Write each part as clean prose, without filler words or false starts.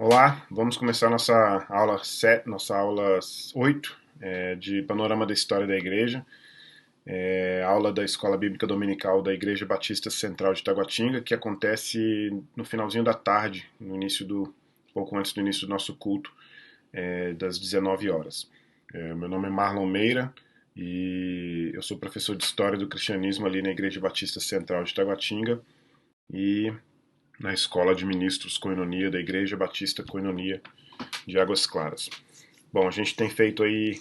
Olá, vamos começar nossa aula 7, nossa aula 8 de Panorama da História da Igreja, aula da Escola Bíblica Dominical da Igreja Batista Central de Taguatinga, que acontece no finalzinho da tarde, pouco antes do início do nosso culto, das 19 horas. Meu nome é Marlon Meira e eu sou professor de História do Cristianismo ali na Igreja Batista Central de Taguatinga e na Escola de Ministros Coinonia da Igreja Batista Coinonia de Águas Claras. Bom, a gente tem feito aí,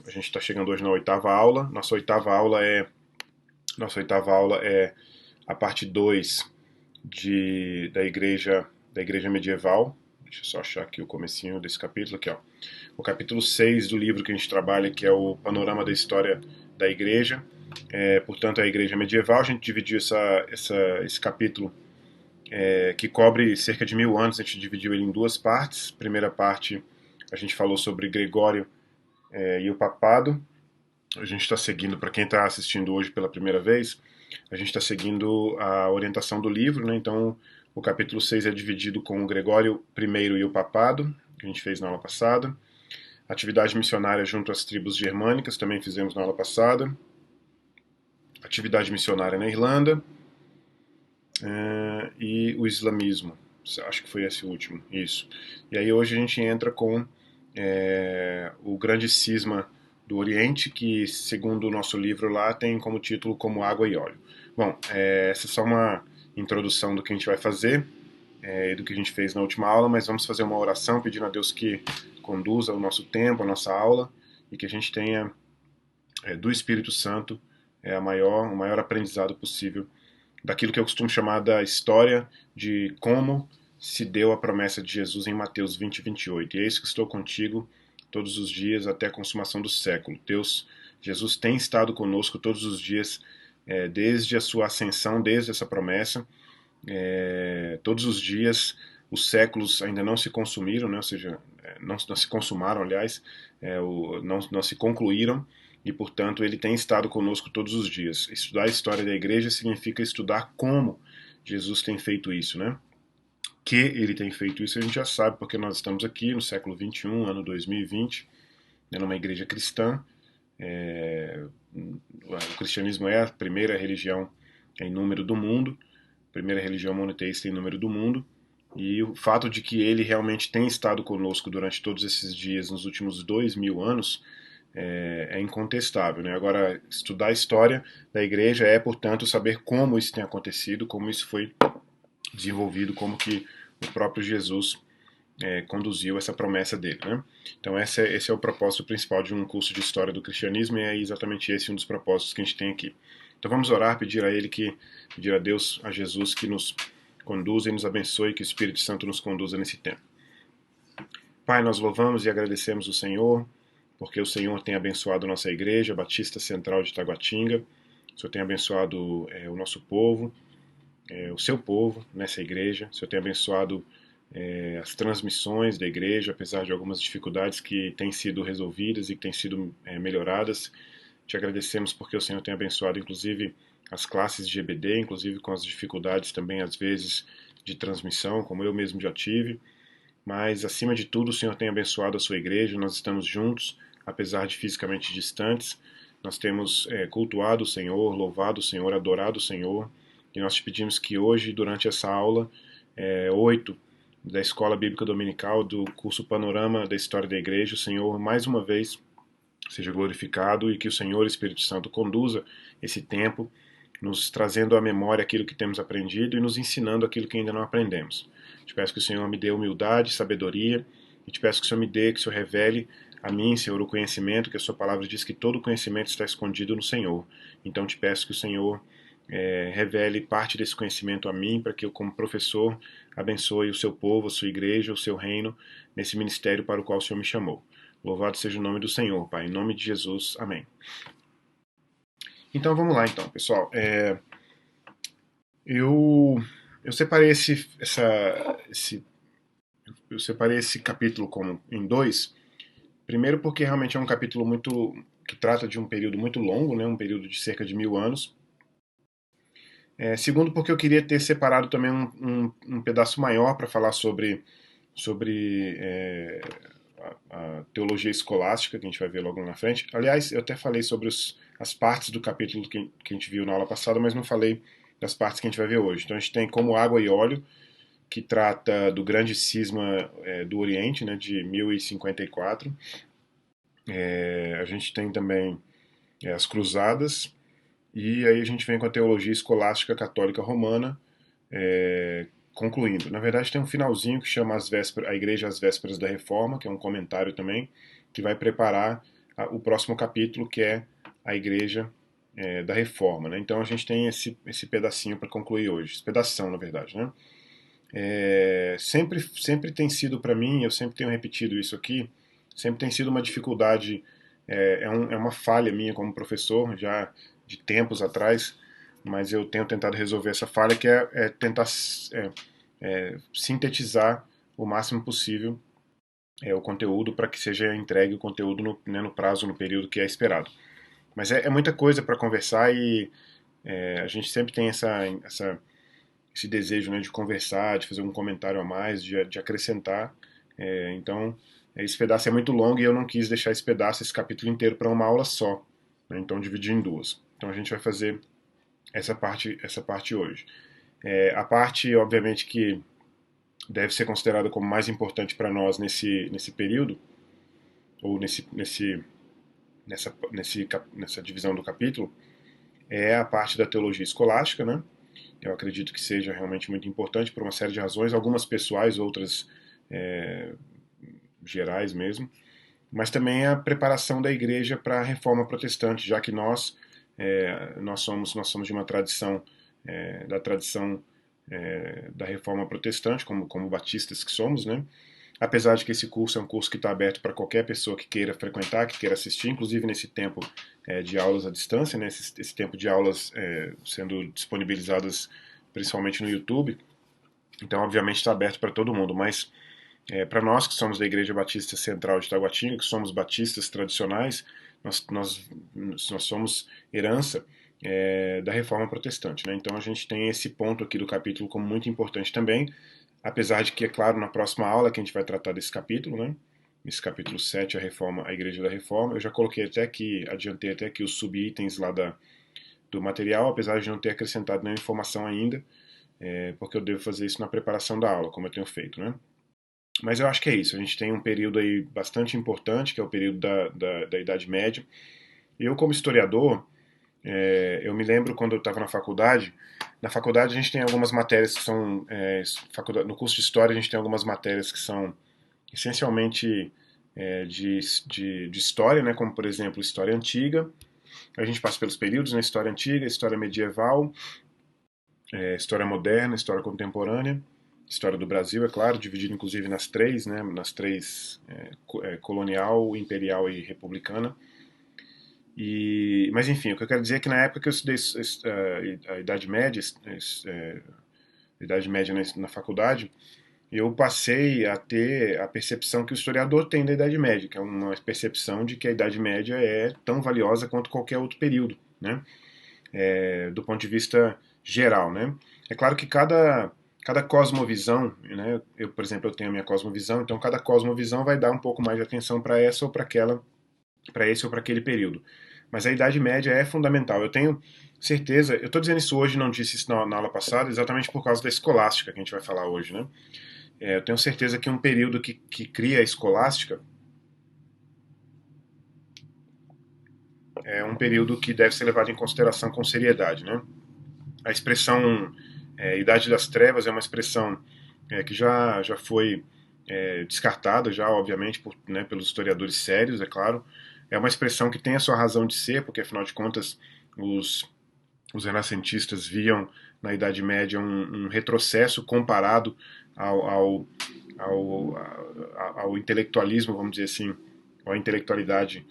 a gente está chegando hoje na oitava aula. Nossa oitava aula é a parte 2 da igreja medieval. Deixa eu só achar aqui o comecinho desse capítulo aqui, ó. O capítulo 6 do livro que a gente trabalha, que é o Panorama da História da Igreja. Portanto, a igreja medieval. A gente dividiu esse capítulo que cobre cerca de 1000 anos. A gente dividiu ele em duas partes. Primeira parte, a gente falou sobre Gregório e o papado. A gente está seguindo, para quem está assistindo hoje pela primeira vez, a gente está seguindo a orientação do livro, né? Então, o capítulo 6 é dividido com o Gregório I e o papado, que a gente fez na aula passada. Atividade missionária junto às tribos germânicas, também fizemos na aula passada. Atividade missionária na Irlanda. E o islamismo. Acho que foi esse último, isso. E aí hoje a gente entra com o grande cisma do Oriente, que segundo o nosso livro lá tem como título Como Água e Óleo. Bom, essa é só uma introdução do que a gente vai fazer e do que a gente fez na última aula, mas vamos fazer uma oração pedindo a Deus que conduza o nosso tempo, a nossa aula, e que a gente tenha do Espírito Santo o maior aprendizado possível daquilo que eu costumo chamar da história de como se deu a promessa de Jesus em Mateus 20, 28. E é isso que estou contigo todos os dias até a consumação do século. Jesus tem estado conosco todos os dias, desde a sua ascensão, desde essa promessa. Todos os dias, os séculos ainda não se consumiram, né? Ou seja, não se consumaram, aliás, não se concluíram, e, portanto, ele tem estado conosco todos os dias. Estudar a história da igreja significa estudar como Jesus tem feito isso, né? Que ele tem feito isso a gente já sabe, porque nós estamos aqui no século XXI, ano 2020, né, numa igreja cristã. O cristianismo é a primeira religião em número do mundo, primeira religião monoteísta em número do mundo, e o fato de que ele realmente tem estado conosco durante todos esses dias, nos últimos 2000 anos, é incontestável, né? Agora, estudar a história da igreja é, portanto, saber como isso tem acontecido, como isso foi desenvolvido, como que o próprio Jesus conduziu essa promessa dele, né? Então, esse é o propósito principal de um curso de história do cristianismo, e é exatamente esse um dos propósitos que a gente tem aqui. Então, vamos orar, pedir a Deus, a Jesus, que nos conduza e nos abençoe, que o Espírito Santo nos conduza nesse tempo. Pai, nós louvamos e agradecemos o Senhor, porque o Senhor tem abençoado nossa igreja, Batista Central de Taguatinga. O Senhor tem abençoado o nosso povo, o seu povo nessa igreja. O Senhor tem abençoado as transmissões da igreja, apesar de algumas dificuldades que têm sido resolvidas e que têm sido melhoradas. Te agradecemos porque o Senhor tem abençoado, inclusive, as classes de EBD, inclusive com as dificuldades também, às vezes, de transmissão, como eu mesmo já tive. Mas, acima de tudo, o Senhor tem abençoado a sua igreja. Nós estamos juntos, apesar de fisicamente distantes. Nós temos cultuado o Senhor, louvado o Senhor, adorado o Senhor. E nós te pedimos que hoje, durante essa aula 8 da Escola Bíblica Dominical, do curso Panorama da História da Igreja, o Senhor, mais uma vez, seja glorificado, e que o Senhor Espírito Santo conduza esse tempo, nos trazendo à memória aquilo que temos aprendido e nos ensinando aquilo que ainda não aprendemos. Te peço que o Senhor me dê humildade, sabedoria, e te peço que o Senhor que o Senhor revele a mim, Senhor, o conhecimento, que a sua palavra diz que todo conhecimento está escondido no Senhor. Então te peço que o Senhor revele parte desse conhecimento a mim, para que eu, como professor, abençoe o seu povo, a sua igreja, o seu reino, nesse ministério para o qual o Senhor me chamou. Louvado seja o nome do Senhor, Pai. Em nome de Jesus. Amém. Então vamos lá, então, pessoal. Eu, eu separei eu separei esse capítulo em dois. Primeiro porque realmente é um capítulo que trata de um período muito longo, né, um período de cerca de 1000 anos. Segundo porque eu queria ter separado também um pedaço maior para falar sobre sobre a teologia escolástica, que a gente vai ver logo na frente. Aliás, eu até falei sobre as partes do capítulo que a gente viu na aula passada, mas não falei das partes que a gente vai ver hoje. Então a gente tem Como Água e Óleo, que trata do grande cisma do Oriente, né, de 1054. A gente tem também as Cruzadas, e aí a gente vem com a teologia escolástica católica romana, concluindo. Na verdade, tem um finalzinho que chama a Igreja às Vésperas da Reforma, que é um comentário também, que vai preparar o próximo capítulo, que é a Igreja da Reforma. Né? Então a gente tem esse pedacinho para concluir hoje, esse pedação, na verdade. Né? Sempre tem sido para mim, eu sempre tenho repetido isso aqui, sempre tem sido uma dificuldade, é uma falha minha como professor, já de tempos atrás, mas eu tenho tentado resolver essa falha, que é tentar sintetizar o máximo possível o conteúdo para que seja entregue o conteúdo no prazo, no período que é esperado. Mas é muita coisa para conversar e a gente sempre tem esse desejo, né, de conversar, de fazer um comentário a mais, de acrescentar. Então, esse pedaço é muito longo e eu não quis deixar esse capítulo inteiro para uma aula só. Né, então, dividi em duas. Então, a gente vai fazer essa parte hoje. A parte, obviamente, que deve ser considerada como mais importante para nós nesse período, ou nessa divisão do capítulo, é a parte da teologia escolástica, né? Eu acredito que seja realmente muito importante por uma série de razões, algumas pessoais, outras gerais mesmo, mas também a preparação da igreja para a reforma protestante, já que nós somos de uma tradição, da tradição da reforma protestante, como batistas que somos, né? Apesar de que esse curso é um curso que está aberto para qualquer pessoa que queira frequentar, que queira assistir, inclusive nesse tempo de aulas à distância, né, esse tempo de aulas sendo disponibilizadas principalmente no YouTube. Então, obviamente, está aberto para todo mundo, mas para nós que somos da Igreja Batista Central de Taguatinga, que somos batistas tradicionais, nós somos herança da Reforma Protestante. Né? Então, a gente tem esse ponto aqui do capítulo como muito importante também, apesar de que, é claro, na próxima aula que a gente vai tratar desse capítulo, né? Esse capítulo 7, a Igreja da Reforma, eu já coloquei até aqui, adiantei até aqui os subitens lá do material, apesar de não ter acrescentado nenhuma informação ainda, porque eu devo fazer isso na preparação da aula, como eu tenho feito, né? Mas eu acho que é isso, a gente tem um período aí bastante importante, que é o período da Idade Média. Eu, como historiador, eu me lembro quando eu estava na faculdade a gente tem algumas matérias que são, no curso de História a gente tem algumas matérias que são essencialmente de História, né, como por exemplo História Antiga, a gente passa pelos períodos, né, História Antiga, História Medieval, História Moderna, História Contemporânea, História do Brasil, é claro, dividido inclusive nas três, né, colonial, imperial e republicana. Mas enfim, o que eu quero dizer é que na época que eu estudei a Idade Média, Idade Média na faculdade, eu passei a ter a percepção que o historiador tem da Idade Média, que é uma percepção de que a Idade Média é tão valiosa quanto qualquer outro período, né? Do ponto de vista geral, né? É claro que cada cosmovisão, né? Eu, por exemplo, eu tenho a minha cosmovisão, então cada cosmovisão vai dar um pouco mais de atenção para essa ou para aquela, para esse ou para aquele período. Mas a Idade Média é fundamental. Eu tenho certeza, eu estou dizendo isso hoje, não disse isso na aula passada, exatamente por causa da escolástica que a gente vai falar hoje, né? Eu tenho certeza que um período que cria a escolástica é um período que deve ser levado em consideração com seriedade, né? A expressão Idade das Trevas é uma expressão que já foi descartada, já obviamente pelos historiadores sérios, é claro. É uma expressão que tem a sua razão de ser, porque afinal de contas os renascentistas viam na Idade Média um retrocesso comparado ao, ao, ao intelectualismo, vamos dizer assim, à intelectualidade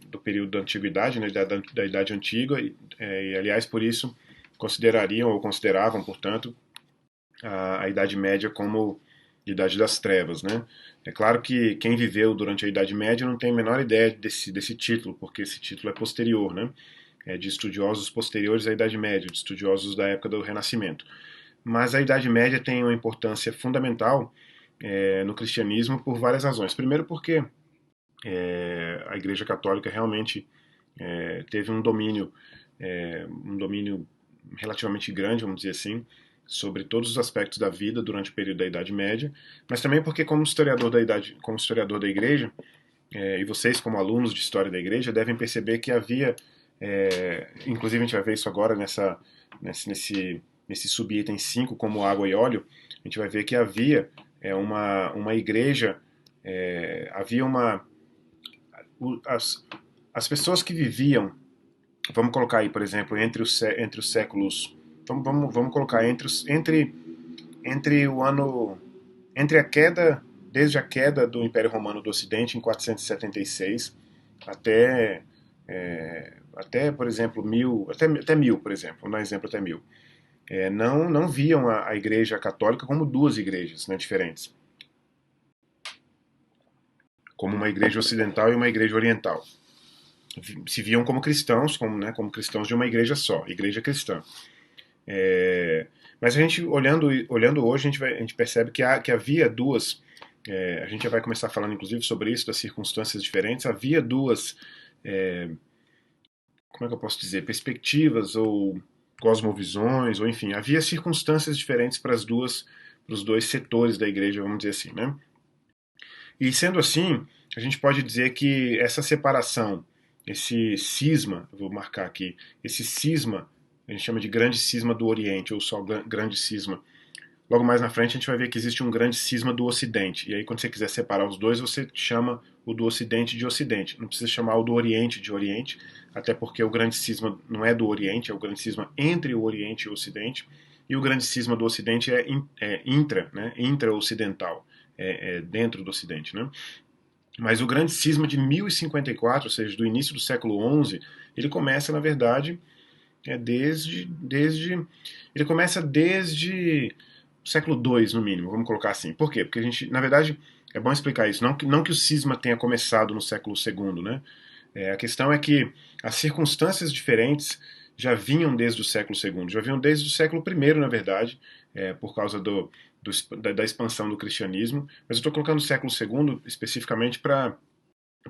do período da Antiguidade, né, da Idade Antiga, e aliás, por isso, consideravam, portanto, a Idade Média como Idade das Trevas, né? É claro que quem viveu durante a Idade Média não tem a menor ideia desse título, porque esse título é posterior, né? É de estudiosos posteriores à Idade Média, de estudiosos da época do Renascimento. Mas a Idade Média tem uma importância fundamental, no cristianismo por várias razões. Primeiro porque a Igreja Católica realmente teve um domínio relativamente grande, vamos dizer assim, sobre todos os aspectos da vida durante o período da Idade Média, mas também porque como historiador da Igreja, e vocês como alunos de História da Igreja devem perceber que havia, inclusive a gente vai ver isso agora nesse subitem 5 como água e óleo, a gente vai ver que havia uma igreja, havia uma as, as pessoas que viviam, vamos colocar aí, por exemplo, entre os séculos, vamos colocar entre o ano, entre a queda, desde a queda do Império Romano do Ocidente em 476 até, por exemplo, até 1000, por exemplo, vamos dar um exemplo até 1000. Não viam a Igreja Católica como duas igrejas, né, diferentes, como uma igreja ocidental e uma igreja oriental. Se viam como cristãos, como cristãos de uma igreja só, igreja cristã. Mas a gente, olhando hoje, a gente percebe que havia duas, a gente já vai começar falando inclusive sobre isso, das circunstâncias diferentes, havia duas, como é que eu posso dizer, perspectivas ou cosmovisões, ou enfim, havia circunstâncias diferentes para os dois setores da igreja, vamos dizer assim, né? E sendo assim, a gente pode dizer que essa separação, esse cisma, eu vou marcar aqui, esse cisma, a gente chama de grande cisma do Oriente, ou só grande cisma. Logo mais na frente a gente vai ver que existe um grande cisma do Ocidente. E aí quando você quiser separar os dois, você chama o do Ocidente de Ocidente. Não precisa chamar o do Oriente de Oriente, até porque o grande cisma não é do Oriente, é o grande cisma entre o Oriente e o Ocidente. E o grande cisma do Ocidente é né, intra-ocidental, dentro do Ocidente. Né? Mas o grande cisma de 1054, ou seja, do início do século XI, ele começa, na verdade, ele começa desde o século II, no mínimo, vamos colocar assim. Por quê? Porque a gente, na verdade, é bom explicar isso. Não que o cisma tenha começado no século II, né? A questão é que as circunstâncias diferentes já vinham desde o século II, já vinham desde o século I, na verdade, por causa da expansão do cristianismo. Mas eu estou colocando o século II especificamente para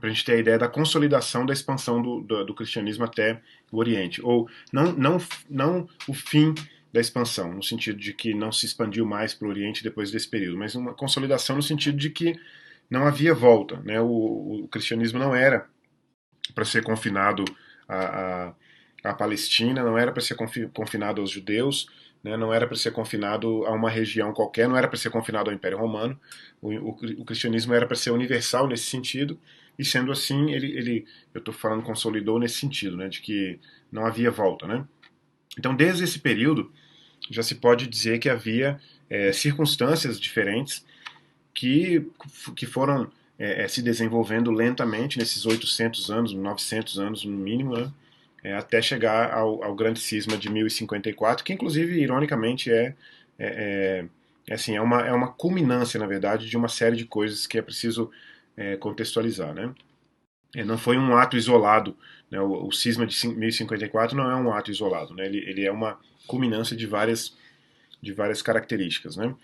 a gente ter a ideia da consolidação da expansão do cristianismo até o Oriente. Ou não o fim da expansão, no sentido de que não se expandiu mais para o Oriente depois desse período, mas uma consolidação no sentido de que não havia volta. Né? O cristianismo não era para ser confinado à Palestina, não era para ser confinado aos judeus, né? Não era para ser confinado a uma região qualquer, não era para ser confinado ao Império Romano. O cristianismo era para ser universal nesse sentido, e sendo assim, eu estou falando consolidou nesse sentido, né, de que não havia volta. Né? Então, desde esse período, já se pode dizer que havia circunstâncias diferentes que foram se desenvolvendo lentamente nesses 800 anos, 900 anos no mínimo, né? Até chegar ao grande cisma de 1054, que inclusive, ironicamente, assim, é uma culminância, na verdade, de uma série de coisas que é preciso contextualizar. Né? Não foi um ato isolado, né? O cisma de 1054 não é um ato isolado, né? Ele é uma culminância de várias características. Né?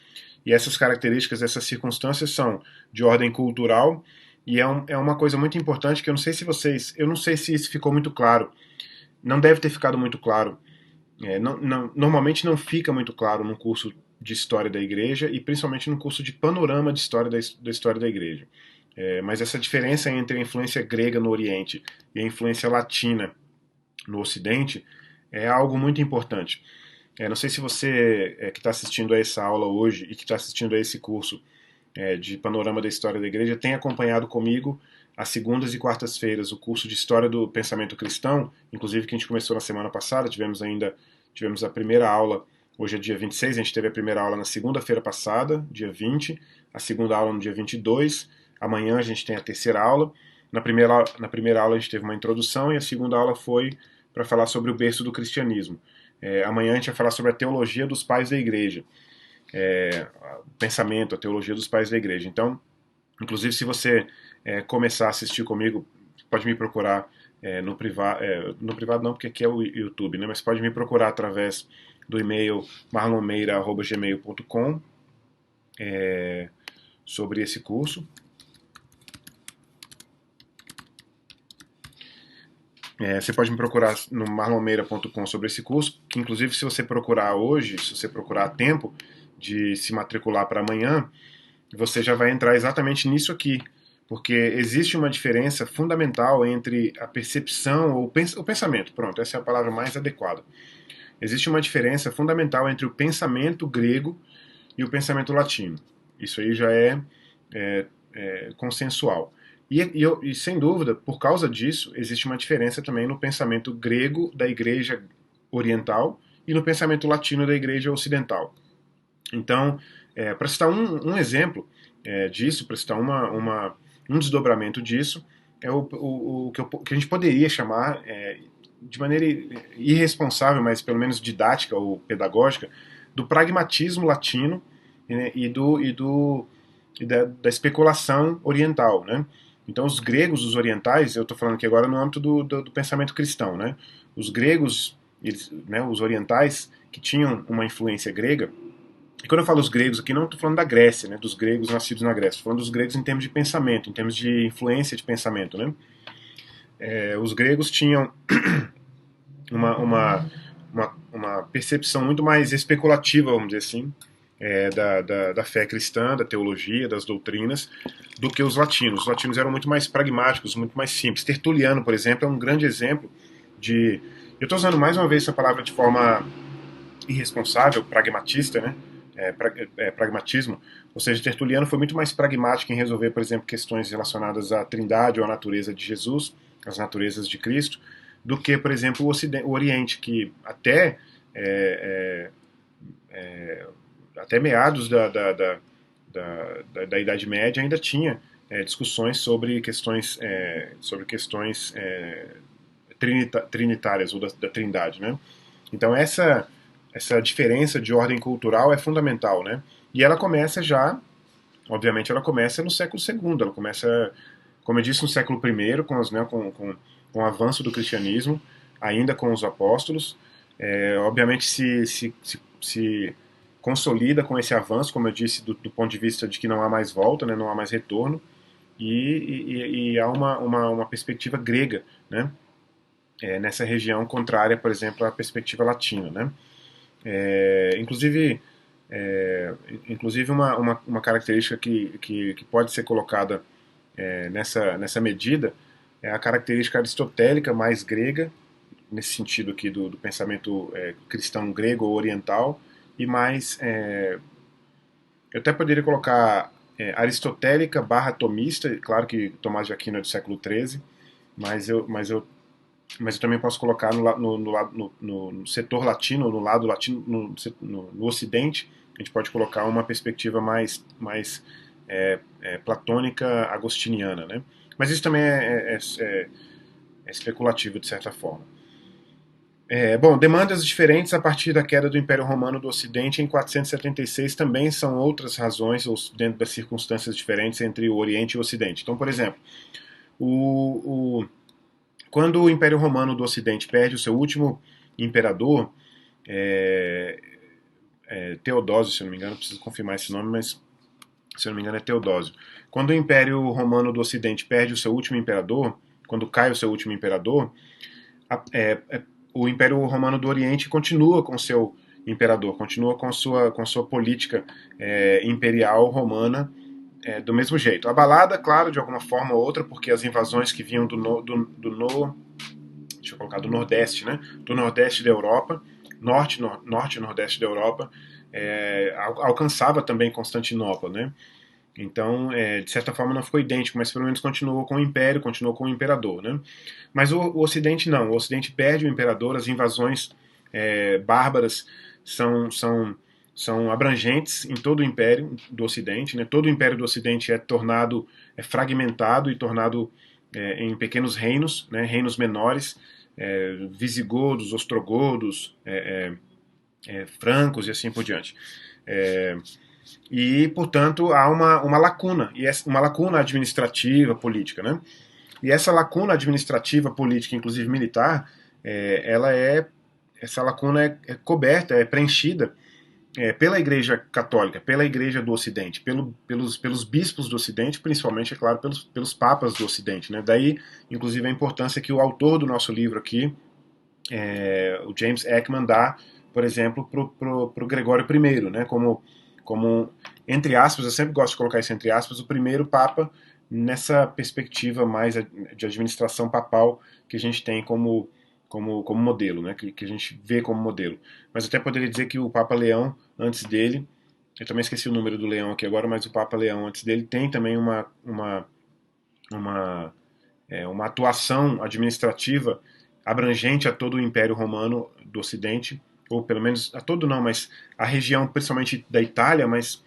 E essas características, essas circunstâncias são de ordem cultural, e é uma coisa muito importante que eu não sei se isso ficou muito claro, não deve ter ficado muito claro. Normalmente não fica muito claro no curso de História da Igreja e principalmente no curso de Panorama de História da História da Igreja. Mas essa diferença entre a influência grega no Oriente e a influência latina no Ocidente é algo muito importante. Não sei se você que está assistindo a essa aula hoje e que está assistindo a esse curso de Panorama da História da Igreja tem acompanhado comigo às segundas e quartas-feiras o curso de História do Pensamento Cristão, inclusive que a gente começou na semana passada, tivemos a primeira aula, hoje é dia 26, a gente teve a primeira aula na segunda-feira passada, dia 20, a segunda aula no dia 22, amanhã a gente tem a terceira aula, na primeira aula a gente teve uma introdução e a segunda aula foi para falar sobre o berço do cristianismo. Amanhã a gente vai falar sobre a teologia dos pais da igreja, o pensamento, a teologia dos pais da igreja. Então, inclusive, se você começar a assistir comigo, pode me procurar no privado não, porque aqui é o YouTube, né? Mas pode me procurar através do e-mail marlonmeira@gmail.com. sobre esse curso. Você pode me procurar no marlonmeira.com sobre esse curso, que inclusive se você procurar hoje, se você procurar a tempo de se matricular para amanhã, você já vai entrar exatamente nisso aqui, porque existe uma diferença fundamental entre a percepção ou o pensamento, pronto, essa é a palavra mais adequada. Existe uma diferença fundamental entre o pensamento grego e o pensamento latino. Isso aí já é consensual. E sem dúvida, por causa disso, existe uma diferença também no pensamento grego da igreja oriental e no pensamento latino da igreja ocidental. Então, para citar um exemplo disso, para citar um desdobramento disso, é que a gente poderia chamar, de maneira irresponsável, mas pelo menos didática ou pedagógica, do pragmatismo latino, né, da especulação oriental, né? Então os gregos, os orientais, eu estou falando aqui agora no âmbito do pensamento cristão, né? Os gregos, né, os orientais, que tinham uma influência grega, e quando eu falo os gregos aqui, não estou falando da Grécia, né, dos gregos nascidos na Grécia, estou falando dos gregos em termos de pensamento, em termos de influência de pensamento, né? Os gregos tinham uma, uma, uma percepção muito mais especulativa, vamos dizer assim, da fé cristã, da teologia, das doutrinas, do que os latinos. Os latinos eram muito mais pragmáticos, muito mais simples. Tertuliano, por exemplo, é um grande exemplo de... Eu estou usando mais uma vez essa palavra de forma irresponsável, pragmatista, né? Pragmatismo, ou seja, Tertuliano foi muito mais pragmático em resolver, por exemplo, questões relacionadas à trindade ou à natureza de Jesus, as naturezas de Cristo, do que, por exemplo, o Oriente, que até meados da Idade Média ainda tinha discussões sobre questões trinitárias ou da Trindade, né? Então essa diferença de ordem cultural é fundamental, né? E ela começa já, obviamente, ela começa no século II, ela começa, como eu disse, no século I, com o avanço do cristianismo, ainda com os apóstolos. Obviamente se consolida com esse avanço, como eu disse, do ponto de vista de que não há mais volta, né, não há mais retorno, e há uma perspectiva grega, né, nessa região contrária, por exemplo, à perspectiva latina, né. Inclusive, uma característica que pode ser colocada nessa medida é a característica aristotélica mais grega, nesse sentido aqui do pensamento cristão grego ou oriental, e mais, eu até poderia colocar aristotélica barra tomista, claro que Tomás de Aquino é do século XIII, mas eu também posso colocar no setor latino, no lado latino, no ocidente, a gente pode colocar uma perspectiva mais platônica, agostiniana, né? Mas isso também é especulativo, de certa forma. Bom, demandas diferentes a partir da queda do Império Romano do Ocidente em 476 também são outras razões, ou dentro das circunstâncias diferentes entre o Oriente e o Ocidente. Então, por exemplo, quando o Império Romano do Ocidente perde o seu último imperador, Teodósio, se eu não me engano, preciso confirmar esse nome, mas se eu não me engano é Teodósio. Quando o Império Romano do Ocidente perde o seu último imperador, quando cai o seu último imperador, o Império Romano do Oriente continua com seu imperador, continua com sua política imperial romana do mesmo jeito. Abalada, claro, de alguma forma ou outra, porque as invasões que vinham deixa eu colocar, do Nordeste, né? Do Nordeste da Europa, Norte e Nordeste da Europa, alcançava também Constantinopla, né? Então, de certa forma não ficou idêntico, mas pelo menos continuou com o Império, continuou com o Imperador, né? Mas o Ocidente não, o Ocidente perde o Imperador, as invasões bárbaras são abrangentes em todo o Império do Ocidente, né? Todo o Império do Ocidente é fragmentado e tornado em pequenos reinos, né? Reinos menores, visigodos, ostrogodos, francos e assim por diante. E, portanto, há uma lacuna, e uma lacuna administrativa, política, né? E essa lacuna administrativa, política, inclusive militar, essa lacuna é coberta, é preenchida pela Igreja Católica, pela Igreja do Ocidente, pelos bispos do Ocidente, principalmente, é claro, pelos papas do Ocidente. Né? Daí, inclusive, a importância que o autor do nosso livro aqui, o James Ekman, dá, por exemplo, para o Gregório I, né? como, entre aspas, eu sempre gosto de colocar isso entre aspas, o primeiro papa nessa perspectiva mais de administração papal que a gente tem como modelo, né? que a gente vê como modelo. Mas até poderia dizer que o Papa Leão, antes dele, eu também esqueci o número do Leão aqui agora, mas o Papa Leão, antes dele, tem também uma, uma atuação administrativa abrangente a todo o Império Romano do Ocidente, ou pelo menos a todo não, mas a região principalmente da Itália, mas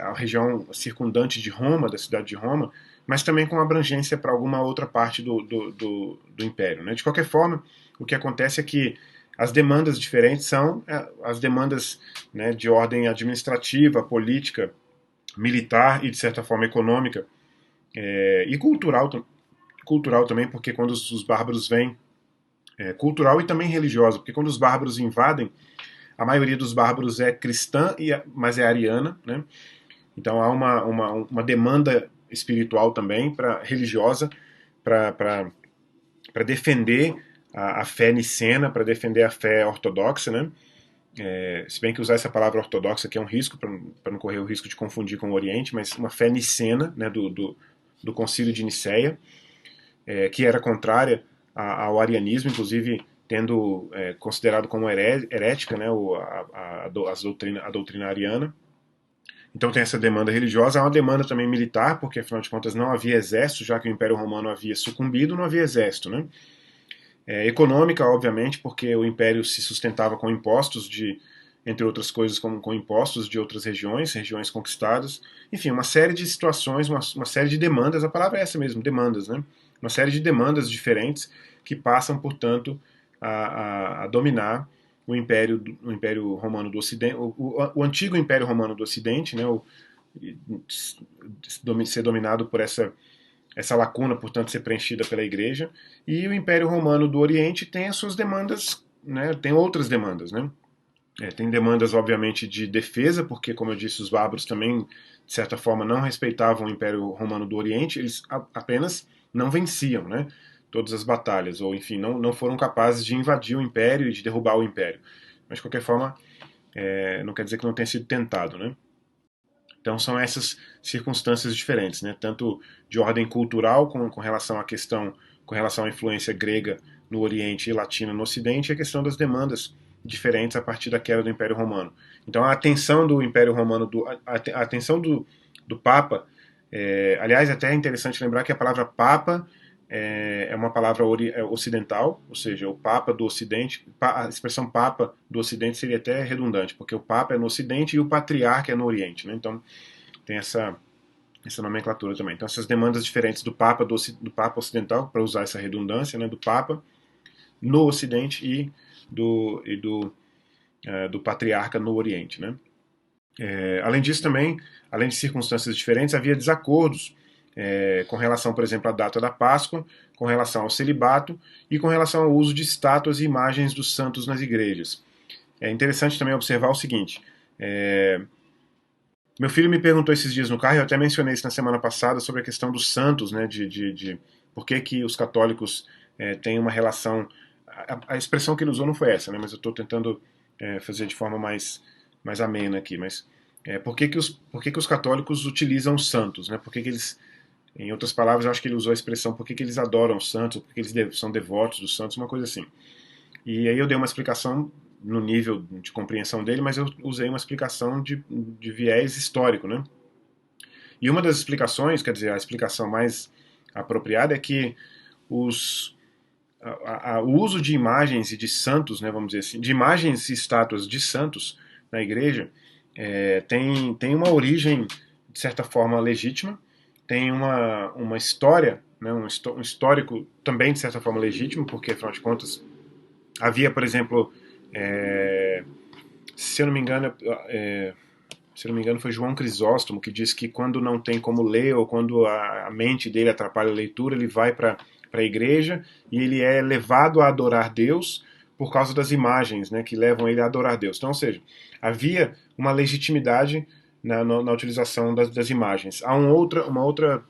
a região circundante de Roma, da cidade de Roma, mas também com abrangência para alguma outra parte do Império. Né? De qualquer forma, o que acontece é que as demandas diferentes são as demandas, né, de ordem administrativa, política, militar e, de certa forma, econômica e cultural também, porque quando os bárbaros vêm, cultural e também religiosa, porque quando os bárbaros invadem, a maioria dos bárbaros é cristã, mas é ariana, né? Então há uma demanda espiritual também, religiosa, para defender a fé nicena, para defender a fé ortodoxa, né? Se bem que usar essa palavra ortodoxa aqui é um risco, para não correr o risco de confundir com o Oriente, mas uma fé nicena, né, do Concílio de Nicéia, que era contrária ao arianismo, inclusive tendo considerado como herética, né, a doutrina ariana. Então tem essa demanda religiosa, há uma demanda também militar, porque afinal de contas não havia exército, já que o Império Romano havia sucumbido, não havia exército, né? Econômica, obviamente, porque o Império se sustentava com impostos entre outras coisas, com impostos de outras regiões conquistadas. Enfim, uma série de situações, uma série de demandas, a palavra é essa mesmo, demandas, né? Uma série de demandas diferentes que passam, portanto, a dominar o Império Romano do Ocidente, o antigo Império Romano do Ocidente, né? Ser dominado por essa lacuna, portanto, ser preenchida pela Igreja, e o Império Romano do Oriente tem as suas demandas, né, tem outras demandas, né? Tem demandas, obviamente, de defesa, porque, como eu disse, os bárbaros também, de certa forma, não respeitavam o Império Romano do Oriente, eles apenas não venciam, né, todas as batalhas, ou, enfim, não foram capazes de invadir o Império e de derrubar o Império. Mas, de qualquer forma, não quer dizer que não tenha sido tentado, né? Então são essas circunstâncias diferentes, né? Tanto de ordem cultural com relação à questão, com relação à influência grega no Oriente e latina no Ocidente, e a questão das demandas diferentes a partir da queda do Império Romano. Então a atenção do Império Romano, a atenção do Papa, aliás, até é interessante lembrar que a palavra Papa é uma palavra ocidental, ou seja, o Papa do Ocidente, a expressão Papa do Ocidente seria até redundante, porque o Papa é no Ocidente e o Patriarca é no Oriente, né? Então tem essa nomenclatura também. Então essas demandas diferentes do Papa Papa ocidental, para usar essa redundância, né, do Papa no Ocidente e do Patriarca no Oriente, né? Além disso também, além de circunstâncias diferentes, havia desacordos com relação, por exemplo, à data da Páscoa, com relação ao celibato e com relação ao uso de estátuas e imagens dos santos nas igrejas. É interessante também observar o seguinte: meu filho me perguntou esses dias no carro, eu até mencionei isso na semana passada, sobre a questão dos santos, né, de por que os católicos têm uma relação. A expressão que ele usou não foi essa, né, mas eu estou tentando fazer de forma mais amena aqui. Mas por que os católicos utilizam os santos? Né, por que eles, em outras palavras, eu acho que ele usou a expressão por que eles adoram os santos, por que eles são devotos dos santos, uma coisa assim. E aí eu dei uma explicação no nível de compreensão dele, mas eu usei uma explicação de viés histórico, né? E uma das explicações, quer dizer, a explicação mais apropriada é que o uso de imagens e de santos, né, vamos dizer assim, de imagens e estátuas de santos na igreja tem uma origem, de certa forma, legítima, tem uma história, né, um histórico também, de certa forma, legítimo, porque, afinal de contas, havia, por exemplo, se eu não me engano, foi João Crisóstomo que diz que quando não tem como ler ou quando a mente dele atrapalha a leitura, ele vai para a igreja e ele é levado a adorar Deus por causa das imagens, né, que levam ele a adorar Deus. Então, ou seja, havia uma legitimidade na utilização das imagens. Há uma outra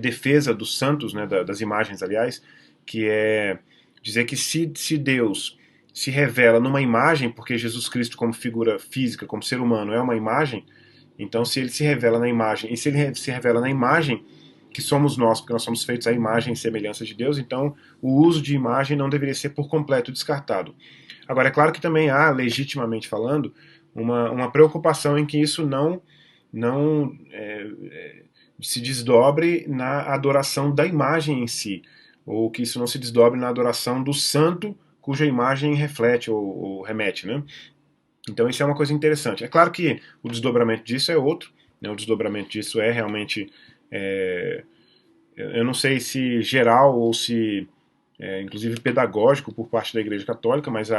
defesa dos santos, né, das imagens, aliás, que é dizer que se Deus se revela numa imagem, porque Jesus Cristo, como figura física, como ser humano, é uma imagem, então se ele se revela na imagem, e se ele se revela na imagem que somos nós, porque nós somos feitos à imagem e semelhança de Deus, então o uso de imagem não deveria ser por completo descartado. Agora, é claro que também há, legitimamente falando, uma preocupação em que isso não se desdobre na adoração da imagem em si, ou que isso não se desdobre na adoração do santo cuja imagem reflete ou remete, né? Então isso é uma coisa interessante. É claro que o desdobramento disso é outro, né? O desdobramento disso é realmente, é, eu não sei se geral ou se, inclusive pedagógico por parte da Igreja Católica, mas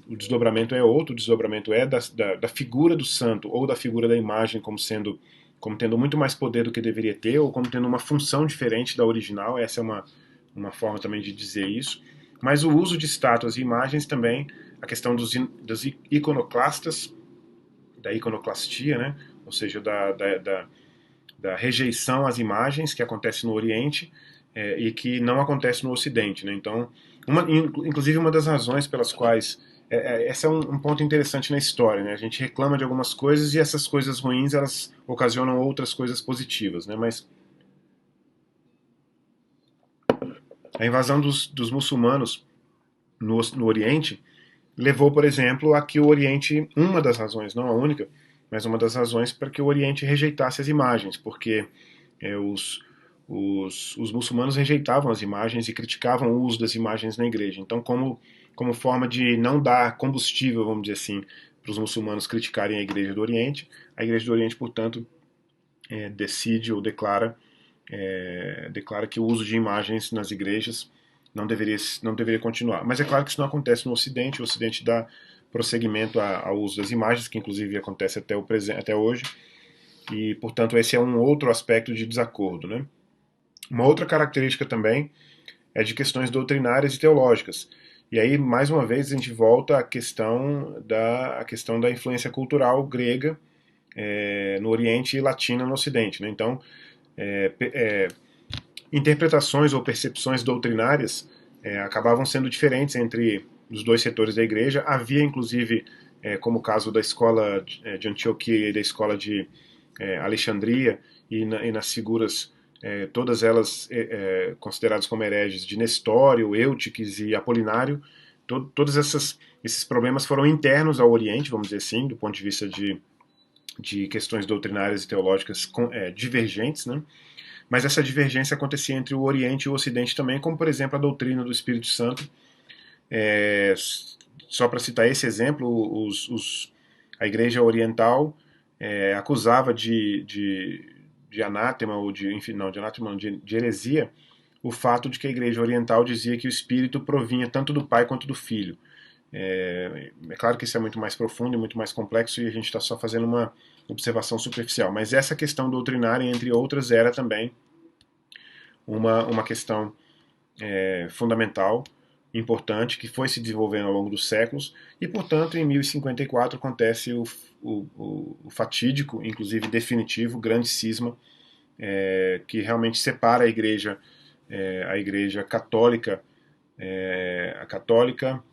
o desdobramento é outro, o desdobramento é da figura do santo ou da figura da imagem como tendo muito mais poder do que deveria ter, ou como tendo uma função diferente da original. Essa é uma forma também de dizer isso. Mas o uso de estátuas e imagens também, a questão dos iconoclastas, da iconoclastia, né? Ou seja, da rejeição às imagens que acontece no Oriente e que não acontece no Ocidente, né? Então, inclusive uma das razões pelas quais esse é um ponto interessante na história, né? A gente reclama de algumas coisas e essas coisas ruins elas ocasionam outras coisas positivas, né? Mas a invasão dos muçulmanos no Oriente levou, por exemplo, a que o Oriente, uma das razões, não a única, mas uma das razões para que o Oriente rejeitasse as imagens, porque é, os, os muçulmanos rejeitavam as imagens e criticavam o uso das imagens na igreja. Então, como forma de não dar combustível, vamos dizer assim, para os muçulmanos criticarem a igreja do Oriente, portanto, decide ou declara que o uso de imagens nas igrejas não deveria continuar. Mas é claro que isso não acontece no Ocidente. O Ocidente dá prosseguimento ao uso das imagens, que inclusive acontece até hoje, e portanto esse é um outro aspecto de desacordo, né? Uma outra característica também é de questões doutrinárias e teológicas. E aí, mais uma vez, a gente volta à questão da influência cultural grega no Oriente e latina no Ocidente. Né? Então, interpretações ou percepções doutrinárias acabavam sendo diferentes entre os dois setores da igreja. Havia, inclusive, como o caso da escola de Antioquia e da escola de Alexandria, e nas figuras, todas elas consideradas como hereges, de Nestório, Eutiques e Apolinário. Todos esses problemas foram internos ao Oriente, vamos dizer assim, do ponto de vista de questões doutrinárias e teológicas divergentes, né? Mas essa divergência acontecia entre o Oriente e o Ocidente também, como por exemplo a doutrina do Espírito Santo. É, só para citar esse exemplo, a Igreja Oriental acusava de anátema, ou enfim, não, de anátema, não, de heresia, o fato de que a Igreja Oriental dizia que o Espírito provinha tanto do Pai quanto do Filho. É claro que isso é muito mais profundo e muito mais complexo e a gente está só fazendo uma observação superficial, mas essa questão doutrinária, entre outras, era também uma questão fundamental, importante, que foi se desenvolvendo ao longo dos séculos, e portanto em 1054 acontece o fatídico, inclusive definitivo, grande cisma que realmente separa a igreja católica, a católica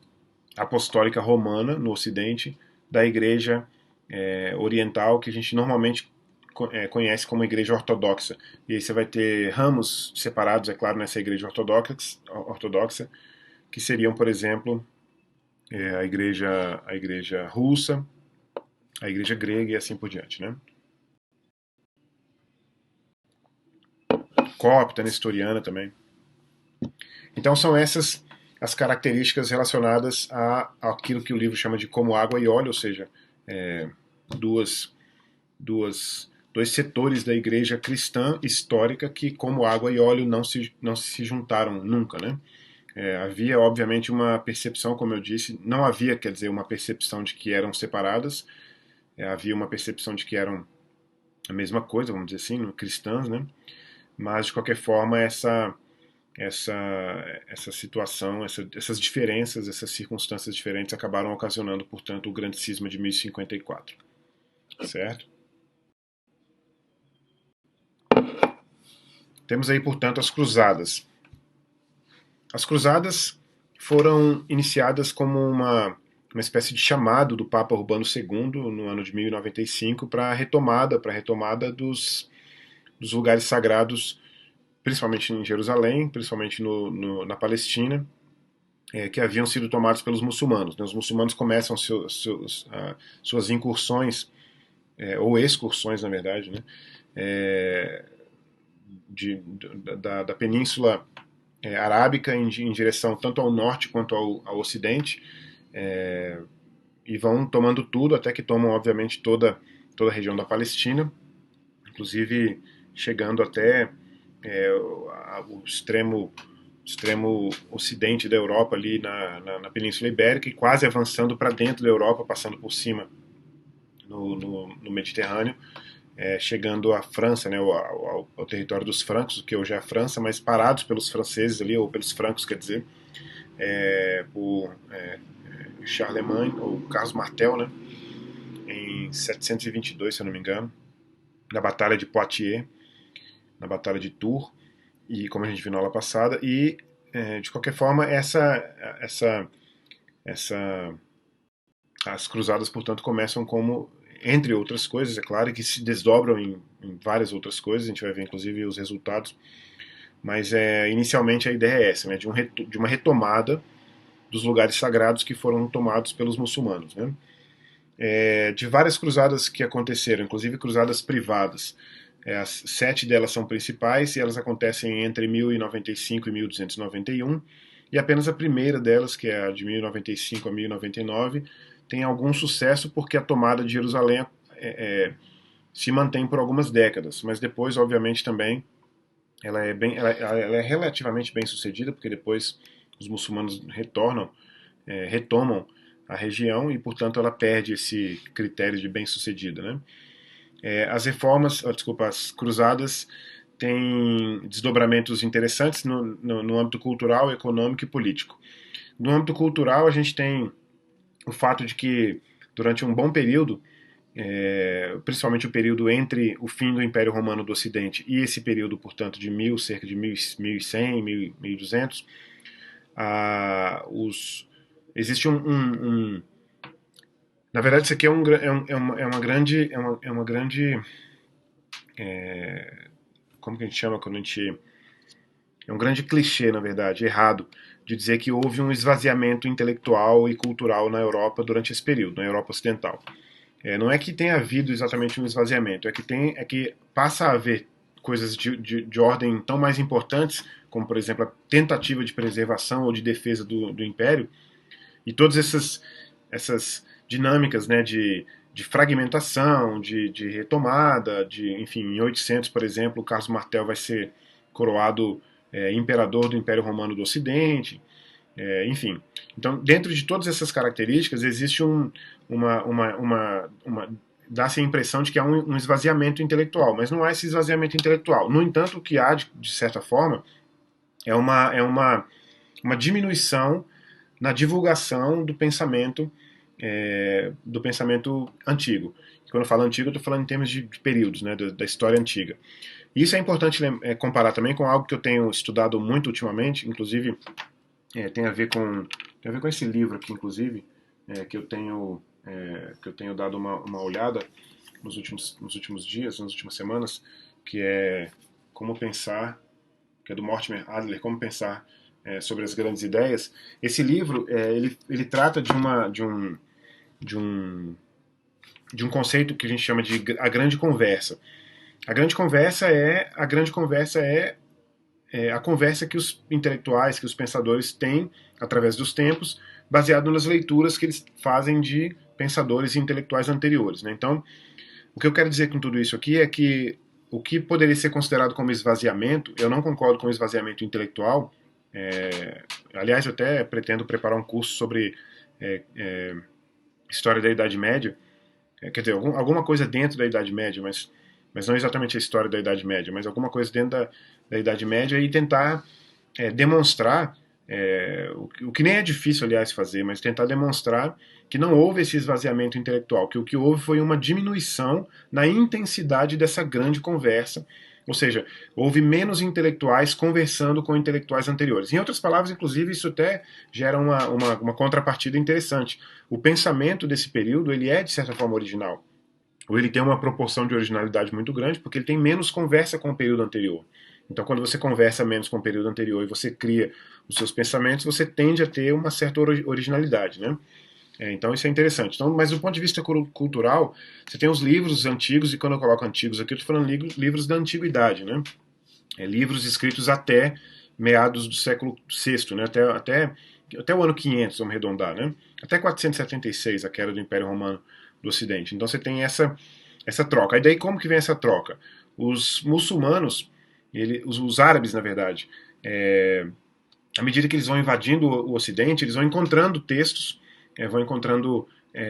apostólica romana no Ocidente, da igreja oriental, que a gente normalmente conhece como igreja ortodoxa. E aí você vai ter ramos separados, é claro, nessa igreja ortodoxa, que seriam, por exemplo, a igreja russa, a igreja grega e assim por diante, né? Copta, nestoriana também. Então são essas as características relacionadas àquilo que o livro chama de como água e óleo, ou seja, duas, dois setores da igreja cristã histórica que, como água e óleo, não se juntaram nunca, né? Havia, obviamente, uma percepção, como eu disse, não havia, quer dizer, uma percepção de que eram separadas, havia uma percepção de que eram a mesma coisa, vamos dizer assim, cristãs, né? Mas, de qualquer forma, essa, essa situação, essas diferenças, essas circunstâncias diferentes acabaram ocasionando, portanto, o grande cisma de 1054. Certo? Temos aí, portanto, as cruzadas. As cruzadas foram iniciadas como uma espécie de chamado do Papa Urbano II, no ano de 1095, para a retomada dos lugares sagrados, principalmente em Jerusalém, principalmente na Palestina, que haviam sido tomados pelos muçulmanos. Os muçulmanos começam suas incursões, ou excursões, na verdade, né, é, da Península Arábica em direção tanto ao norte quanto ao ocidente, e vão tomando tudo até que tomam, obviamente, toda a região da Palestina, inclusive chegando até o extremo ocidente da Europa, ali na Península Ibérica, e quase avançando para dentro da Europa, passando por cima no Mediterrâneo, chegando à França, né, ao território dos francos, que hoje é a França, mas parados pelos franceses ali, ou pelos francos, quer dizer, por Charlemagne, ou Carlos Martel, né, em 722, se eu não me engano, na Batalha de Poitiers, na Batalha de Tours, e como a gente viu na aula passada, e de qualquer forma as cruzadas, portanto, começam como, entre outras coisas, é claro, que se desdobram em várias outras coisas, a gente vai ver inclusive os resultados, mas inicialmente a ideia é essa, né, de uma retomada dos lugares sagrados que foram tomados pelos muçulmanos, né? De várias cruzadas que aconteceram, inclusive cruzadas privadas. As 7 delas são principais e elas acontecem entre 1095 e 1291, e apenas a primeira delas, que é a de 1095 a 1099, tem algum sucesso porque a tomada de Jerusalém se mantém por algumas décadas, mas depois, obviamente, também ela é relativamente bem sucedida, porque depois os muçulmanos retomam a região, e, portanto, ela perde esse critério de bem-sucedida, né? As cruzadas têm desdobramentos interessantes no âmbito cultural, econômico e político. No âmbito cultural, a gente tem o fato de que, durante um bom período, principalmente o período entre o fim do Império Romano do Ocidente e esse período, portanto, de cerca de 1100, 1200, existe na verdade, isso aqui é uma grande. Como que a gente chama quando a gente. É um grande clichê, na verdade, errado, de dizer que houve um esvaziamento intelectual e cultural na Europa durante esse período, na Europa Ocidental. Não é que tenha havido exatamente um esvaziamento, é que passa a haver coisas de ordem tão mais importantes, como, por exemplo, a tentativa de preservação ou de defesa do Império, e todas essas dinâmicas, né, de fragmentação, de retomada, enfim, em 800, por exemplo, o Carlos Martel vai ser coroado imperador do Império Romano do Ocidente, enfim. Então, dentro de todas essas características, existe dá-se a impressão de que há um esvaziamento intelectual, mas não há esse esvaziamento intelectual. No entanto, o que há, de certa forma, é uma diminuição na divulgação do pensamento antigo. Quando eu falo antigo, eu estou falando em termos de períodos, né, da história antiga. E isso é importante comparar também com algo que eu tenho estudado muito ultimamente, inclusive tem a ver com esse livro aqui, inclusive, que eu tenho dado uma olhada nos últimos dias, nas últimas semanas, que é Como Pensar, que é do Mortimer Adler, Como Pensar sobre as Grandes Ideias. Esse livro ele trata de um conceito que a gente chama de a grande conversa. A grande conversa é a conversa que os intelectuais, que os pensadores têm através dos tempos, baseado nas leituras que eles fazem de pensadores e intelectuais anteriores, né? Então, o que eu quero dizer com tudo isso aqui é que o que poderia ser considerado como esvaziamento, eu não concordo com o esvaziamento intelectual. Aliás, eu até pretendo preparar um curso sobre história da Idade Média, quer dizer, alguma coisa dentro da Idade Média, mas não exatamente a história da Idade Média, mas alguma coisa dentro da Idade Média, e tentar demonstrar, o que nem é difícil, aliás, fazer, mas tentar demonstrar que não houve esse esvaziamento intelectual, que o que houve foi uma diminuição na intensidade dessa grande conversa, ou seja, houve menos intelectuais conversando com intelectuais anteriores. Em outras palavras, inclusive, isso até gera uma contrapartida interessante. O pensamento desse período ele é, de certa forma, original. Ou ele tem uma proporção de originalidade muito grande, porque ele tem menos conversa com o período anterior. Então, quando você conversa menos com o período anterior e você cria os seus pensamentos, você tende a ter uma certa originalidade, né? Então isso é interessante. Então, mas do ponto de vista cultural, você tem os livros antigos, e quando eu coloco antigos aqui, eu estou falando livros da antiguidade, né? Livros escritos até meados do século VI, né? Até o ano 500, vamos arredondar, né? Até 476, a queda do Império Romano do Ocidente. Então você tem essa troca. E daí como que vem essa troca? Os muçulmanos, os árabes, na verdade, à medida que eles vão invadindo o Ocidente, eles vão encontrando textos,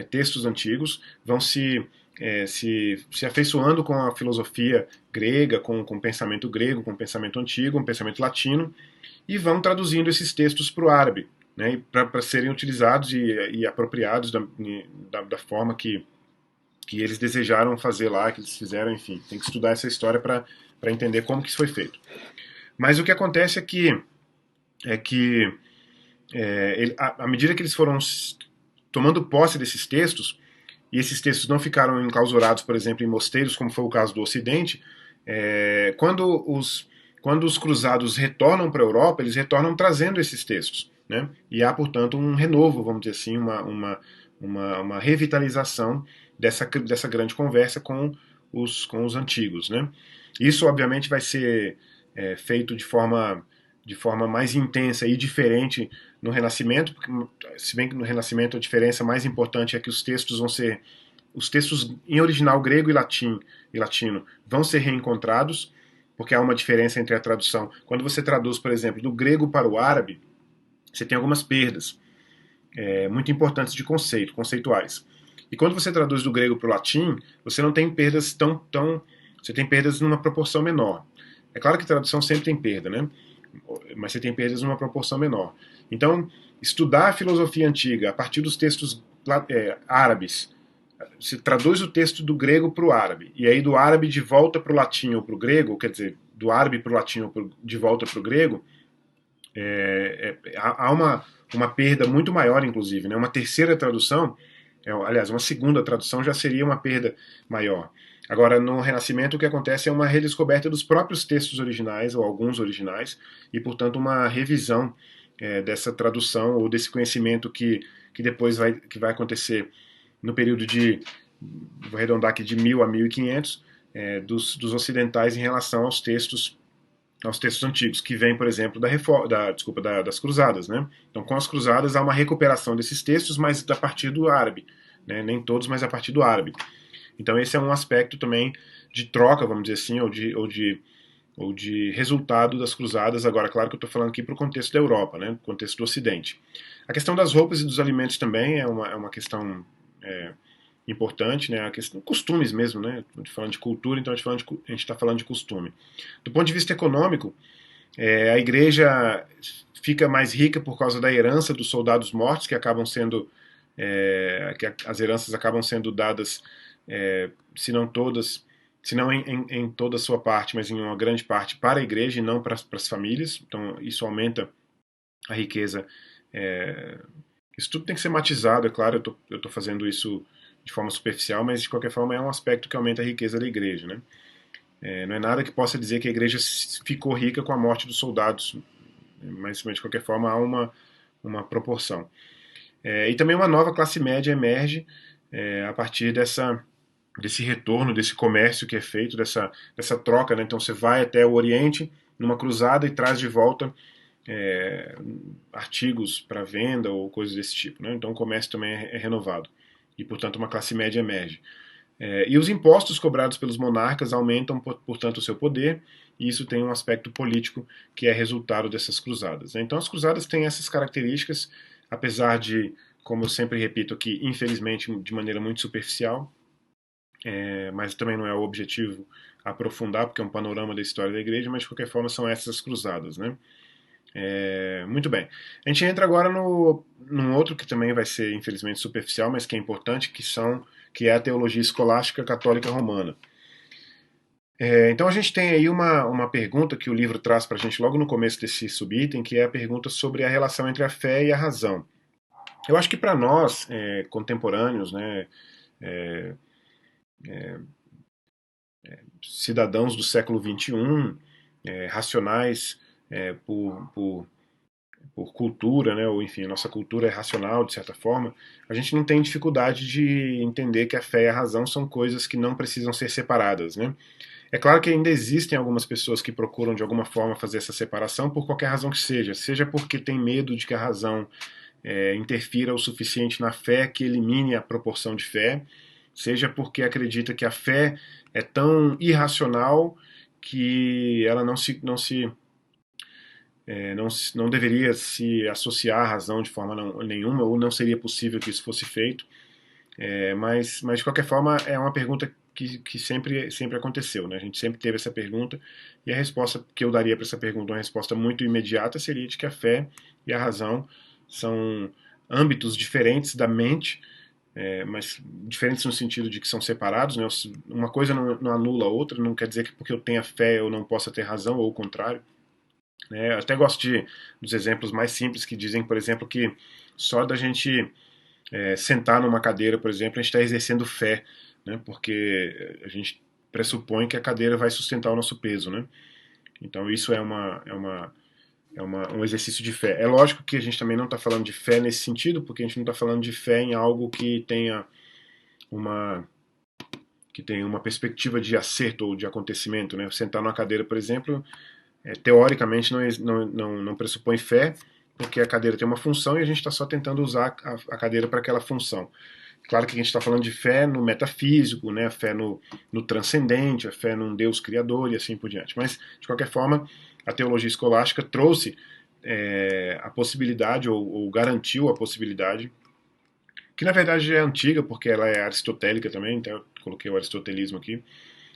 textos antigos, vão se afeiçoando com a filosofia grega, com o pensamento grego, com o pensamento antigo, com o pensamento latino, e vão traduzindo esses textos para o árabe, né, para serem utilizados e apropriados da forma que eles desejaram fazer lá, que eles fizeram, enfim. Tem que estudar essa história para entender como que isso foi feito. Mas o que acontece é que à medida que eles foram tomando posse desses textos, e esses textos não ficaram enclausurados, por exemplo, em mosteiros, como foi o caso do Ocidente, quando os cruzados retornam para a Europa, eles retornam trazendo esses textos. Né? E há, portanto, um renovo, vamos dizer assim, uma revitalização dessa grande conversa com os antigos. Né? Isso, obviamente, vai ser feito de forma mais intensa e diferente no Renascimento, porque, se bem que no Renascimento a diferença mais importante é que os textos em original grego e latino vão ser reencontrados, porque há uma diferença entre a tradução. Quando você traduz, por exemplo, do grego para o árabe, você tem algumas perdas muito importantes de conceituais. E quando você traduz do grego para o latim, você não tem perdas você tem perdas numa proporção menor. É claro que tradução sempre tem perda, né? Mas você tem perdas numa proporção menor. Então, estudar a filosofia antiga a partir dos textos árabes, se traduz o texto do grego para o árabe, e aí do árabe de volta para o latim ou para o grego, quer dizer, do árabe para o latim ou de volta para o grego, há uma perda muito maior, inclusive. Né? Uma terceira tradução, aliás, uma segunda tradução já seria uma perda maior. Agora, no Renascimento, o que acontece é uma redescoberta dos próprios textos originais, ou alguns originais, e, portanto, uma revisão dessa tradução ou desse conhecimento que depois vai acontecer no período vou arredondar aqui, de 1000 a 1500, dos ocidentais em relação aos textos antigos, que vem, por exemplo, das cruzadas. Né? Então, com as cruzadas há uma recuperação desses textos, mas a partir do árabe. Né? Nem todos, mas a partir do árabe. Então, esse é um aspecto também de troca, vamos dizer assim, ou de resultado das cruzadas. Agora, claro que eu estou falando aqui para o contexto da Europa, né? Contexto do Ocidente. A questão das roupas e dos alimentos também é uma questão importante, né? A questão costumes mesmo, né? A gente falando de cultura, então a gente está falando de costume. Do ponto de vista econômico, a igreja fica mais rica por causa da herança dos soldados mortos, que acabam sendo que as heranças acabam sendo dadas, se não todas, se não em toda a sua parte, mas em uma grande parte para a igreja e não para as famílias. Então isso aumenta a riqueza. Isso tudo tem que ser matizado, é claro, eu estou fazendo isso de forma superficial, mas de qualquer forma é um aspecto que aumenta a riqueza da igreja. Né? Não é nada que possa dizer que a igreja ficou rica com a morte dos soldados, mas de qualquer forma há uma proporção. E também uma nova classe média emerge a partir desse retorno, desse comércio que é feito, dessa troca. Né? Então você vai até o Oriente numa cruzada e traz de volta artigos para venda ou coisas desse tipo. Né? Então o comércio também é renovado e, portanto, uma classe média emerge. E os impostos cobrados pelos monarcas aumentam, portanto, o seu poder, e isso tem um aspecto político que é resultado dessas cruzadas. Né? Então as cruzadas têm essas características, apesar de, como eu sempre repito aqui, infelizmente de maneira muito superficial, mas também não é o objetivo aprofundar, porque é um panorama da história da igreja, mas de qualquer forma são essas cruzadas. Né? Muito bem. A gente entra agora num outro que também vai ser, infelizmente, superficial, mas que é importante, que é a teologia escolástica católica romana. Então a gente tem aí uma pergunta que o livro traz para a gente logo no começo desse subitem, que é a pergunta sobre a relação entre a fé e a razão. Eu acho que para nós, contemporâneos, né, é, cidadãos do século XXI, racionais por cultura, né, ou enfim, nossa cultura é racional de certa forma, a gente não tem dificuldade de entender que a fé e a razão são coisas que não precisam ser separadas, né? É claro que ainda existem algumas pessoas que procuram de alguma forma fazer essa separação por qualquer razão que seja porque tem medo de que a razão interfira o suficiente na fé que elimine a proporção de fé, seja porque acredita que a fé é tão irracional que ela não deveria se associar à razão de forma nenhuma, ou não seria possível que isso fosse feito. Mas de qualquer forma, é uma pergunta que sempre aconteceu. Né? A gente sempre teve essa pergunta, e a resposta que eu daria para essa pergunta, uma resposta muito imediata, seria de que a fé e a razão são âmbitos diferentes da mente, mas diferentes no sentido de que são separados. Né? Uma coisa não anula a outra, não quer dizer que porque eu tenha fé eu não possa ter razão, ou o contrário. Né? Eu até gosto dos exemplos mais simples que dizem, por exemplo, que só da gente sentar numa cadeira, por exemplo, a gente está exercendo fé, né? Porque a gente pressupõe que a cadeira vai sustentar o nosso peso, né? Então isso um exercício de fé. É lógico que a gente também não está falando de fé nesse sentido, porque a gente não está falando de fé em algo uma que tenha uma perspectiva de acerto ou de acontecimento, né? Sentar numa cadeira, por exemplo, teoricamente não pressupõe fé, porque a cadeira tem uma função e a gente está só tentando usar a cadeira para aquela função. Claro que a gente está falando de fé no metafísico, né? A fé no transcendente, a fé num Deus criador e assim por diante. Mas, de qualquer forma, a teologia escolástica trouxe a possibilidade, ou garantiu a possibilidade, que na verdade é antiga, porque ela é aristotélica também, então eu coloquei o aristotelismo aqui,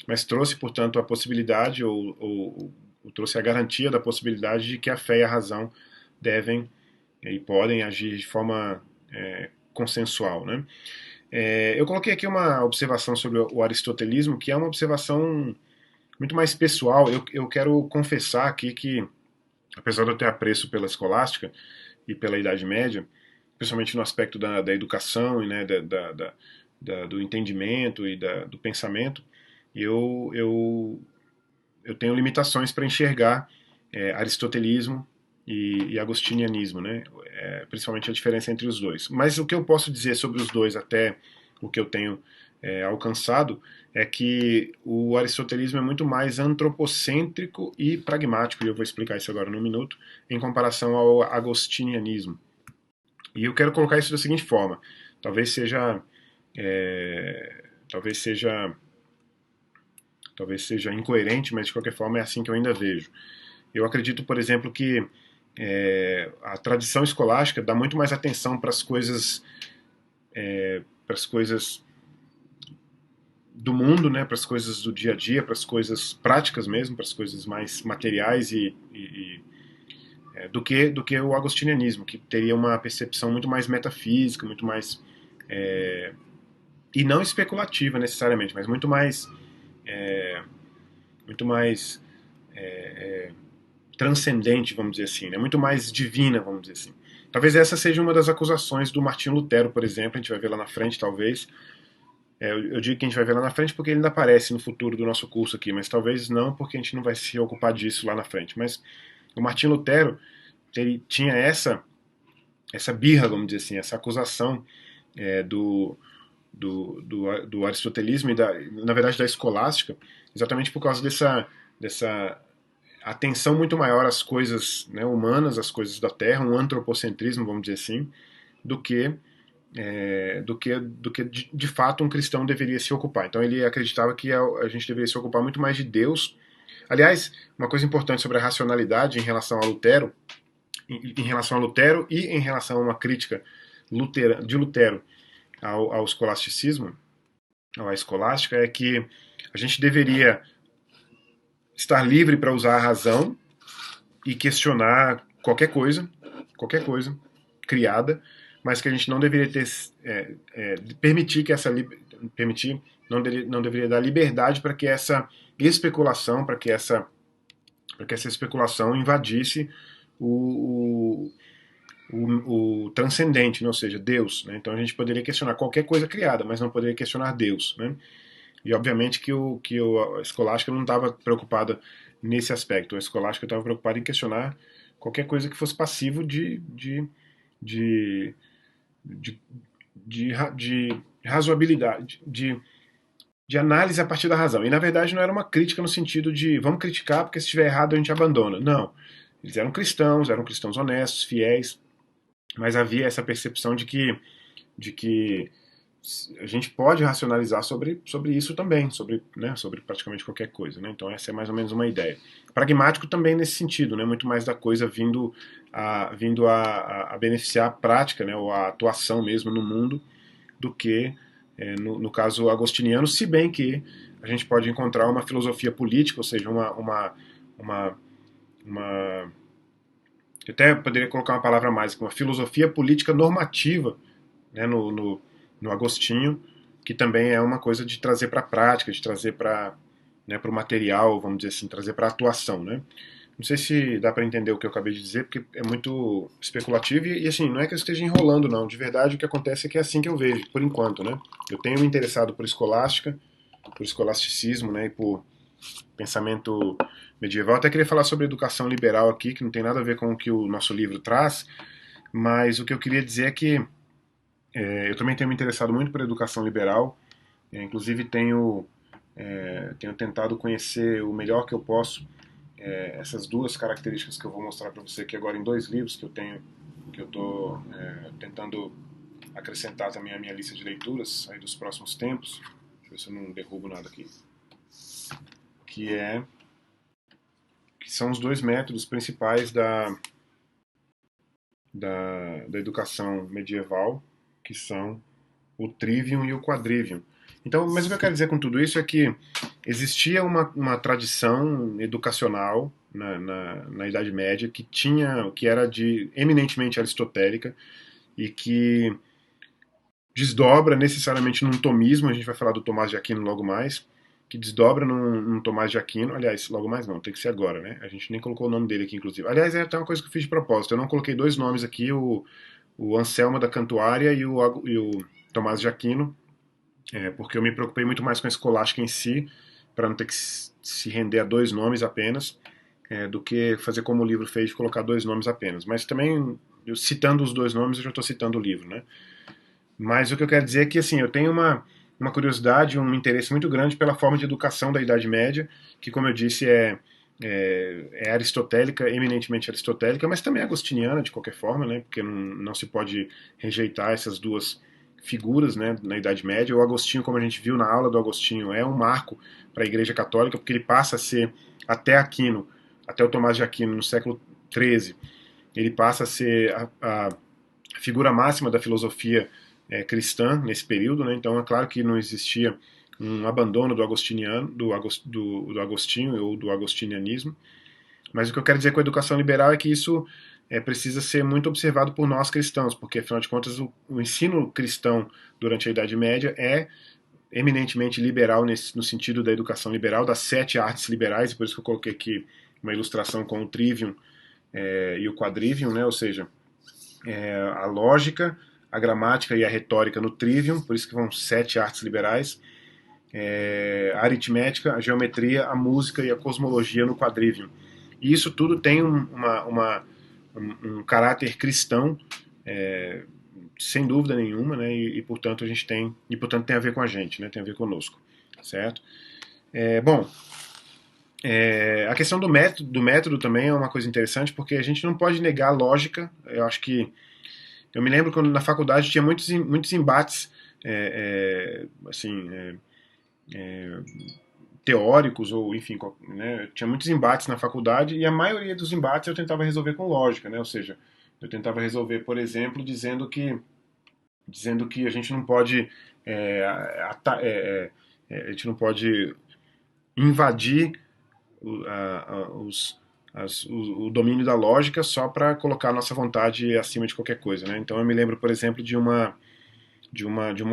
mas trouxe, portanto, a possibilidade, ou trouxe a garantia da possibilidade de que a fé e a razão devem e podem agir de forma consensual. Né? Eu coloquei aqui uma observação sobre o aristotelismo, que é uma observação muito mais pessoal. Eu quero confessar aqui que, apesar de eu ter apreço pela escolástica e pela Idade Média, principalmente no aspecto da educação e, né, do entendimento e do pensamento, eu tenho limitações para enxergar aristotelismo e agostinianismo, né? Principalmente a diferença entre os dois. Mas o que eu posso dizer sobre os dois, até o que eu tenho alcançado, é que o aristotelismo é muito mais antropocêntrico e pragmático, e eu vou explicar isso agora num minuto, em comparação ao agostinianismo. E eu quero colocar isso da seguinte forma: talvez seja, talvez seja, talvez seja incoerente, mas de qualquer forma é assim que eu ainda vejo. Eu acredito, por exemplo, que a tradição escolástica dá muito mais atenção para as coisas do mundo, né, para as coisas do dia a dia, para as coisas práticas mesmo, para as coisas mais materiais do que o agostinianismo, que teria uma percepção muito mais metafísica, muito mais e não especulativa necessariamente, mas muito mais transcendente, vamos dizer assim, né? Muito mais divina, vamos dizer assim. Talvez essa seja uma das acusações do Martinho Lutero, por exemplo, a gente vai ver lá na frente, talvez. Eu digo que a gente vai ver lá na frente porque ele ainda aparece no futuro do nosso curso aqui, mas talvez não, porque a gente não vai se ocupar disso lá na frente. Mas o Martinho Lutero ele tinha essa birra, vamos dizer assim, essa acusação do aristotelismo e, na verdade, da escolástica, exatamente por causa dessa atenção muito maior às coisas, né, humanas, às coisas da Terra, um antropocentrismo, vamos dizer assim, do que de fato um cristão deveria se ocupar. Então ele acreditava que a gente deveria se ocupar muito mais de Deus. Aliás, uma coisa importante sobre a racionalidade em relação a Lutero, e em relação a uma crítica de Lutero ao escolasticismo, à escolástica, é que a gente deveria estar livre para usar a razão e questionar qualquer coisa criada, mas que a gente não deveria ter permitir que essa permitir não deveria dar liberdade para que essa especulação, para que essa especulação invadisse o, o transcendente, né? Ou seja, Deus. Né? Então a gente poderia questionar qualquer coisa criada, mas não poderia questionar Deus. Né? E obviamente a escolástica não estava preocupada nesse aspecto. A escolástica estava preocupada em questionar qualquer coisa que fosse passivo de, de, de razoabilidade, de análise a partir da razão. E na verdade não era uma crítica no sentido de vamos criticar porque se estiver errado a gente abandona. Não. Eles eram cristãos honestos, fiéis, mas havia essa percepção de que a gente pode racionalizar sobre isso também, sobre praticamente qualquer coisa. Né? Então essa é mais ou menos uma ideia. Pragmático também nesse sentido, né? Muito mais da coisa vindo a beneficiar a prática, né? Ou a atuação mesmo no mundo, do que, no caso agostiniano, se bem que a gente pode encontrar uma filosofia política, ou seja, uma eu até poderia colocar uma palavra a mais, uma filosofia política normativa, né, no Agostinho, que também é uma coisa de trazer para a prática, de trazer para, né, o material, vamos dizer assim, trazer para a atuação. Né? Não sei se dá para entender o que eu acabei de dizer, porque é muito especulativo e assim, não é que eu esteja enrolando, não. De verdade, o que acontece é que é assim que eu vejo, por enquanto. Né? Eu tenho me interessado por escolástica, por escolasticismo, né, e por pensamento medieval. Até queria falar sobre educação liberal aqui, que não tem nada a ver com o que o nosso livro traz, mas o que eu queria dizer é que eu também tenho me interessado muito por educação liberal, inclusive tenho tentado conhecer o melhor que eu posso essas duas características que eu vou mostrar para você aqui agora em dois livros que eu estou tentando acrescentar também à minha lista de leituras aí dos próximos tempos. Deixa eu ver se eu não derrubo nada aqui. Que são os dois métodos principais da educação medieval, que são o trivium e o quadrivium. Então, mas o que eu quero dizer com tudo isso é que existia uma tradição educacional na Idade Média que era eminentemente aristotélica e que desdobra necessariamente num tomismo, a gente vai falar do Tomás de Aquino logo mais, que desdobra num Tomás de Aquino, aliás, logo mais não, tem que ser agora, né? A gente nem colocou o nome dele aqui, inclusive. Aliás, é até uma coisa que eu fiz de propósito, eu não coloquei dois nomes aqui, o Anselmo da Cantuária e o Tomás de Aquino, porque eu me preocupei muito mais com a escolástica em si, para não ter que se render a dois nomes apenas, do que fazer como o livro fez, de colocar dois nomes apenas. Mas também, citando os dois nomes, eu já estou citando o livro, né? Mas o que eu quero dizer é que assim, eu tenho uma curiosidade, um interesse muito grande pela forma de educação da Idade Média, que, como eu disse, é aristotélica, eminentemente aristotélica, mas também agostiniana, de qualquer forma, né? Porque não se pode rejeitar essas duas figuras, né, na Idade Média. O Agostinho, como a gente viu na aula do Agostinho, é um marco para a Igreja Católica, porque ele passa a ser, até Aquino, até o Tomás de Aquino, no século XIII, ele passa a ser a figura máxima da filosofia cristã nesse período. Né? Então é claro que não existia um abandono do agostiniano, do Agostinho ou do agostinianismo, mas o que eu quero dizer com a educação liberal é que isso precisa ser muito observado por nós cristãos, porque afinal de contas o ensino cristão durante a Idade Média é eminentemente liberal no sentido da educação liberal, das 7 artes liberais, e por isso que eu coloquei aqui uma ilustração com o trivium e o quadrivium, né? Ou seja, a lógica, a gramática e a retórica no trivium, por isso que vão 7 artes liberais, a aritmética, a geometria, a música e a cosmologia no quadrivium. E isso tudo tem um caráter cristão, sem dúvida nenhuma, né? Portanto a gente portanto tem a ver com a gente, né? Tem a ver conosco, certo? Bom, a questão do método também é uma coisa interessante, porque a gente não pode negar a lógica. Eu me lembro quando na faculdade tinha muitos embates, assim, teóricos, ou enfim, né, tinha muitos embates na faculdade, e a maioria dos embates eu tentava resolver com lógica, né? Ou seja, eu tentava resolver, por exemplo, dizendo que a gente não pode a gente não pode invadir os, o domínio da lógica só para colocar a nossa vontade acima de qualquer coisa, né? Então eu me lembro, por exemplo, de uma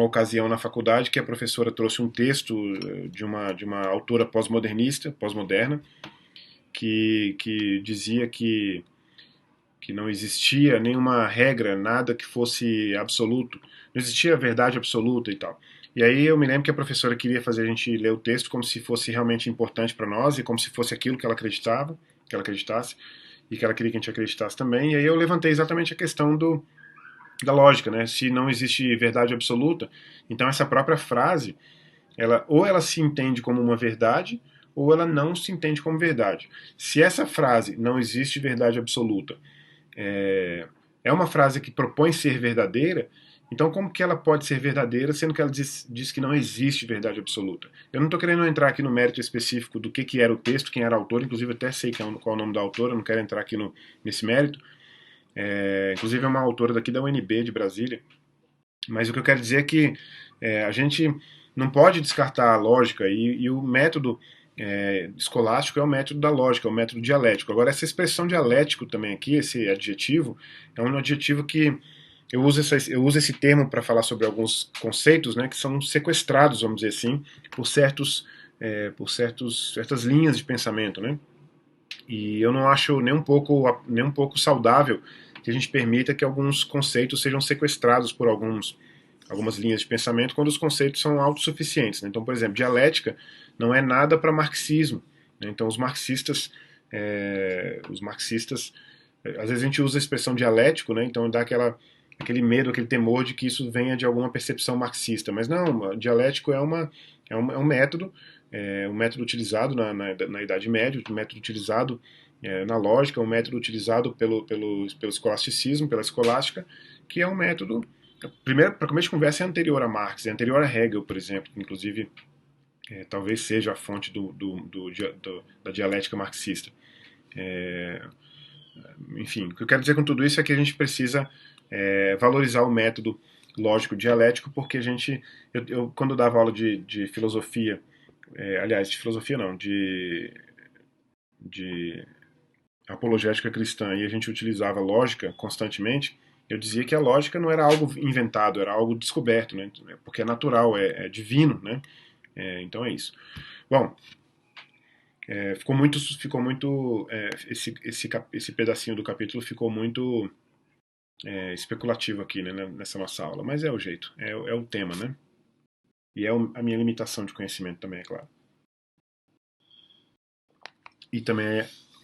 ocasião na faculdade que a professora trouxe um texto de uma autora pós-moderna, que dizia que não existia nenhuma regra, nada que fosse absoluto, não existia verdade absoluta e tal. E aí eu me lembro que a professora queria fazer a gente ler o texto como se fosse realmente importante para nós e como se fosse aquilo que ela acreditava, que ela acreditasse e que ela queria que a gente acreditasse também. E aí eu levantei exatamente a questão da lógica, né? Se não existe verdade absoluta, então essa própria frase, ou ela se entende como uma verdade, ou ela não se entende como verdade. Se essa frase não existe verdade absoluta é uma frase que propõe ser verdadeira, então como que ela pode ser verdadeira sendo que ela diz que não existe verdade absoluta? Eu não estou querendo entrar aqui no mérito específico do que era o texto, quem era o autor, inclusive até sei qual é o nome da autora, não quero entrar aqui nesse mérito. Inclusive é uma autora daqui da UNB de Brasília, mas o que eu quero dizer é que a gente não pode descartar a lógica e o método escolástico é o método da lógica, é o método dialético. Agora, essa expressão dialético também aqui, esse adjetivo, é um adjetivo que eu uso esse termo para falar sobre alguns conceitos, né, que são sequestrados, vamos dizer assim, por certas linhas de pensamento, né? E eu não acho nem um pouco saudável que a gente permita que alguns conceitos sejam sequestrados por algumas linhas de pensamento quando os conceitos são autossuficientes, né? Então, por exemplo, dialética não é nada para marxismo, né? Então, os marxistas, às vezes a gente usa a expressão dialético, né? Então dá aquele medo, aquele temor de que isso venha de alguma percepção marxista, mas não, dialético é um método, um método utilizado na Idade Média, um método utilizado na lógica, um método utilizado pelo escolasticismo, pela escolástica, que é um método, primeiro, para começo de conversa, é anterior a Marx, é anterior a Hegel, por exemplo, que inclusive talvez seja a fonte da dialética marxista. Enfim, o que eu quero dizer com tudo isso é que a gente precisa valorizar o método lógico dialético, porque quando eu dava aula de filosofia, aliás, de filosofia não, de apologética cristã, e a gente utilizava lógica constantemente, eu dizia que a lógica não era algo inventado, era algo descoberto, né? Porque é natural, é divino, né? Então é isso. Bom, ficou muito esse pedacinho do capítulo ficou muito especulativo aqui, né, nessa nossa aula, mas é o jeito, é o tema, né? E a minha limitação de conhecimento também, é claro. E também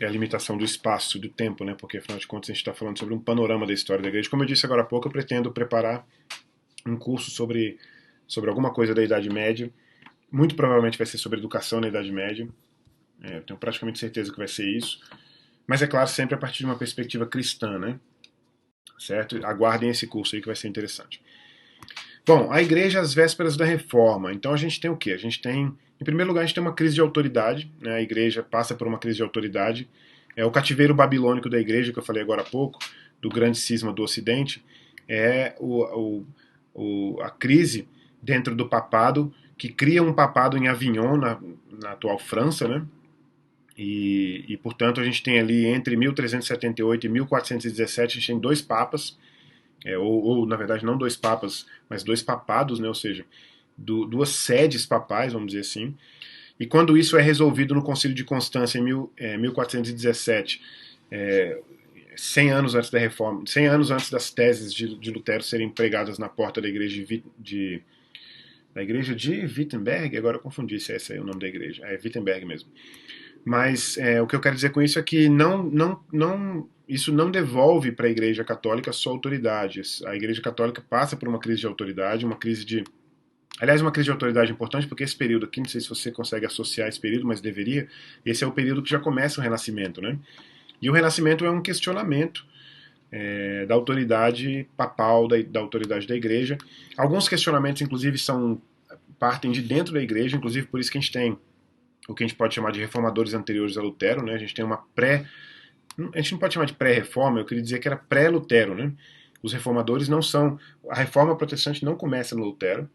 é a limitação do espaço, do tempo, né? Porque afinal de contas a gente está falando sobre um panorama da história da igreja. Como eu disse agora há pouco, eu pretendo preparar um curso sobre alguma coisa da Idade Média. Muito provavelmente vai ser sobre educação na Idade Média. Eu tenho praticamente certeza que vai ser isso. Mas é claro, sempre a partir de uma perspectiva cristã, né? Certo? Aguardem esse curso aí que vai ser interessante. Bom, a igreja às vésperas da reforma. Então a gente tem o quê? A gente tem, em primeiro lugar, a gente tem uma crise de autoridade, né? A igreja passa por uma crise de autoridade. É o cativeiro babilônico da igreja, que eu falei agora há pouco, do grande cisma do Ocidente, é a crise dentro do papado, que cria um papado em Avignon, na atual França, né? Portanto, a gente tem ali entre 1378 e 1417, a gente tem dois papas, ou na verdade não dois papas, mas dois papados, né? Ou seja, duas sedes papais, vamos dizer assim. E quando isso é resolvido no Concílio de Constância em 1417, 100 anos antes da reforma, 100 anos antes das teses de Lutero serem pregadas na porta da igreja da igreja de Wittenberg, agora eu confundi se esse é o nome da igreja, é Wittenberg mesmo. Mas o que eu quero dizer com isso é que isso não devolve para a Igreja Católica sua autoridade. A Igreja Católica passa por uma crise de autoridade, aliás, uma crise de autoridade importante, porque esse período aqui, não sei se você consegue associar esse período, mas deveria, esse é o período que já começa o Renascimento, né? E o Renascimento é um questionamento da autoridade papal, da autoridade da Igreja. Alguns questionamentos, inclusive, partem de dentro da Igreja, inclusive por isso que a gente tem o que a gente pode chamar de reformadores anteriores a Lutero, né? A gente tem a gente não pode chamar de pré-reforma, eu queria dizer que era pré-Lutero, né? Os reformadores não são, a reforma protestante não começa no Lutero.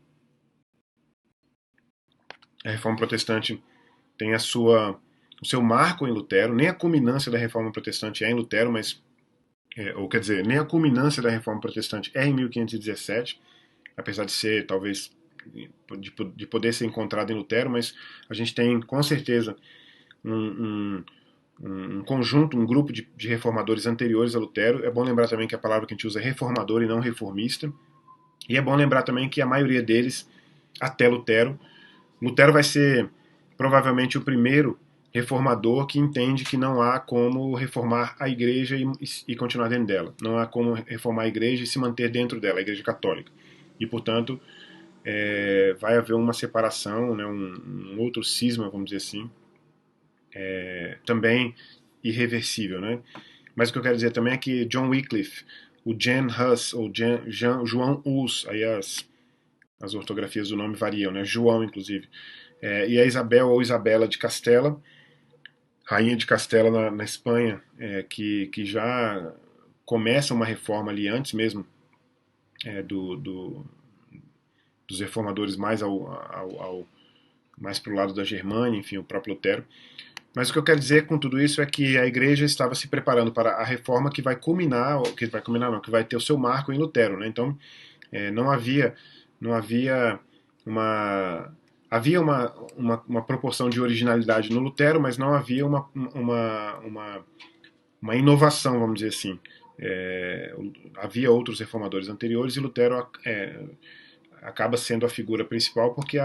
A reforma protestante tem o seu marco em Lutero, nem a culminância da Reforma Protestante é em Lutero, mas ou quer dizer, nem a culminância da Reforma Protestante é em 1517, apesar de ser talvez de poder ser encontrado em Lutero, mas a gente tem com certeza um, conjunto, um grupo de reformadores anteriores a Lutero. É bom lembrar também que a palavra que a gente usa é reformador e não reformista. E é bom lembrar também que a maioria deles, até Lutero, Lutero vai ser provavelmente o primeiro reformador que entende que não há como reformar a igreja e continuar dentro dela. Não há como reformar a igreja e se manter dentro dela, a igreja católica. E, portanto, vai haver uma separação, né, um outro cisma, vamos dizer assim, também irreversível. Né? Mas o que eu quero dizer também é que John Wycliffe, o Jan Hus, ou João Hus, aí as ortografias do nome variam, né? João, inclusive, e a Isabel ou Isabela de Castela, rainha de Castela na Espanha, que já começa uma reforma ali antes mesmo dos reformadores mais para o lado da Germânia, enfim, o próprio Lutero. Mas o que eu quero dizer com tudo isso é que a igreja estava se preparando para a reforma que vai culminar, que vai ter o seu marco em Lutero, né? Então, não havia uma havia uma proporção de originalidade no Lutero, mas não havia uma inovação, vamos dizer assim. Havia outros reformadores anteriores e Lutero acaba sendo a figura principal porque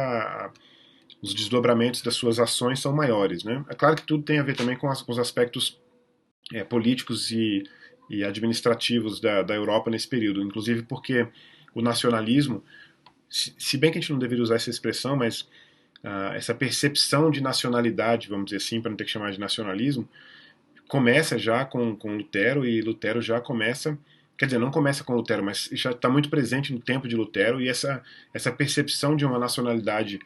os desdobramentos das suas ações são maiores. Né? É claro que tudo tem a ver também com os aspectos políticos e administrativos da Europa nesse período, inclusive porque o nacionalismo, se bem que a gente não deveria usar essa expressão, mas essa percepção de nacionalidade, vamos dizer assim, para não ter que chamar de nacionalismo, começa já com Lutero, e Lutero já começa, quer dizer, não começa com Lutero, mas já está muito presente no tempo de Lutero, e essa percepção de uma nacionalidade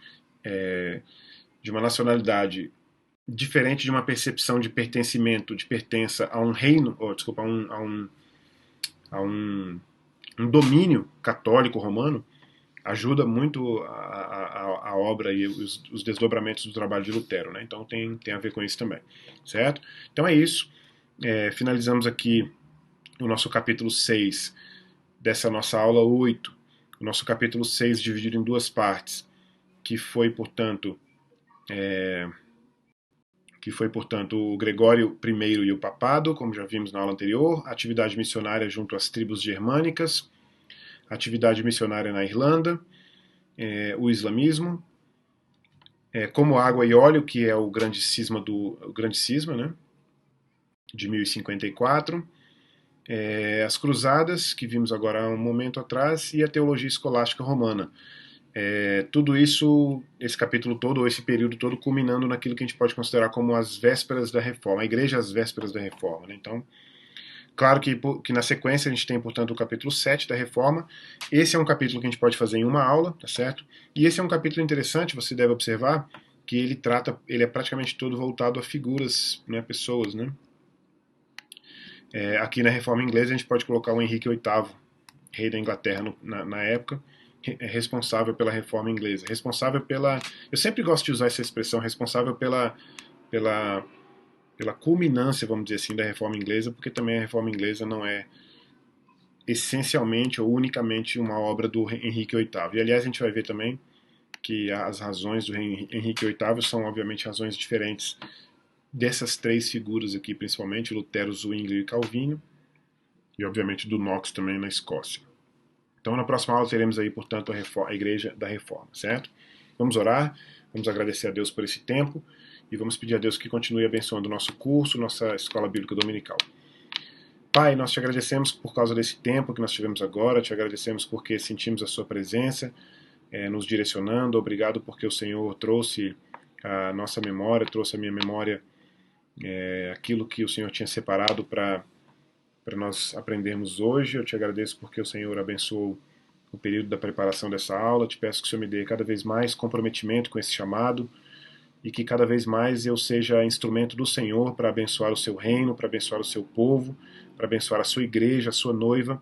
diferente de uma percepção de pertencimento, de pertença a um reino, ou desculpa, a um domínio católico romano, ajuda muito a obra e os desdobramentos do trabalho de Lutero, né? Então tem a ver com isso também, certo? Então é isso. Finalizamos aqui o nosso capítulo 6 dessa nossa aula 8. O nosso capítulo 6 dividido em duas partes, que foi, portanto, o Gregório I e o papado, como já vimos na aula anterior, atividade missionária junto às tribos germânicas, atividade missionária na Irlanda, o islamismo, como água e óleo, que é o grande cisma, né, de 1054, as cruzadas, que vimos agora há um momento atrás, e a teologia escolástica romana. Tudo isso, esse capítulo todo, ou esse período todo, culminando naquilo que a gente pode considerar como as vésperas da reforma, a igreja às vésperas da reforma. Né? Então, claro que na sequência a gente tem, portanto, o capítulo 7 da reforma. Esse é um capítulo que a gente pode fazer em uma aula, tá certo? E esse é um capítulo interessante, você deve observar, que ele é praticamente todo voltado a figuras, né, pessoas, né? Aqui na reforma inglesa a gente pode colocar o Henrique VIII, rei da Inglaterra na época, responsável pela reforma inglesa, responsável pela, eu sempre gosto de usar essa expressão, responsável pela culminância, vamos dizer assim, da reforma inglesa, porque também a reforma inglesa não é essencialmente ou unicamente uma obra do Henrique VIII. E aliás a gente vai ver também que as razões do Henrique VIII são obviamente razões diferentes dessas três figuras aqui, principalmente Lutero, Zwingli e Calvino, e obviamente do Knox também na Escócia. Então, na próxima aula teremos aí, portanto, a Igreja da Reforma, certo? Vamos orar, vamos agradecer a Deus por esse tempo e vamos pedir a Deus que continue abençoando o nosso curso, nossa Escola Bíblica Dominical. Pai, nós te agradecemos por causa desse tempo que nós tivemos agora, te agradecemos porque sentimos a sua presença nos direcionando. Obrigado porque o Senhor trouxe a nossa memória, trouxe a minha memória aquilo que o Senhor tinha separado para nós aprendermos hoje. Eu te agradeço porque o Senhor abençoou o período da preparação dessa aula. Te peço que o Senhor me dê cada vez mais comprometimento com esse chamado e que cada vez mais eu seja instrumento do Senhor para abençoar o seu reino, para abençoar o seu povo, para abençoar a sua igreja, a sua noiva,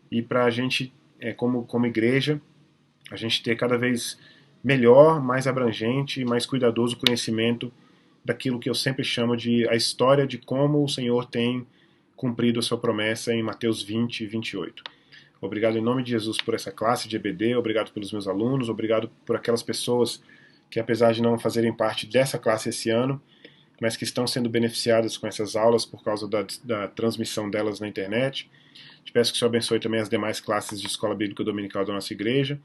e para a gente, como igreja, a gente ter cada vez melhor, mais abrangente e mais cuidadoso conhecimento daquilo que eu sempre chamo de a história de como o Senhor tem cumprido a sua promessa em Mateus 20 e 28. Obrigado em nome de Jesus por essa classe de EBD, obrigado pelos meus alunos, obrigado por aquelas pessoas que, apesar de não fazerem parte dessa classe esse ano, mas que estão sendo beneficiadas com essas aulas por causa da transmissão delas na internet. Te peço que o Senhor abençoe também as demais classes de Escola Bíblica Dominical da nossa igreja.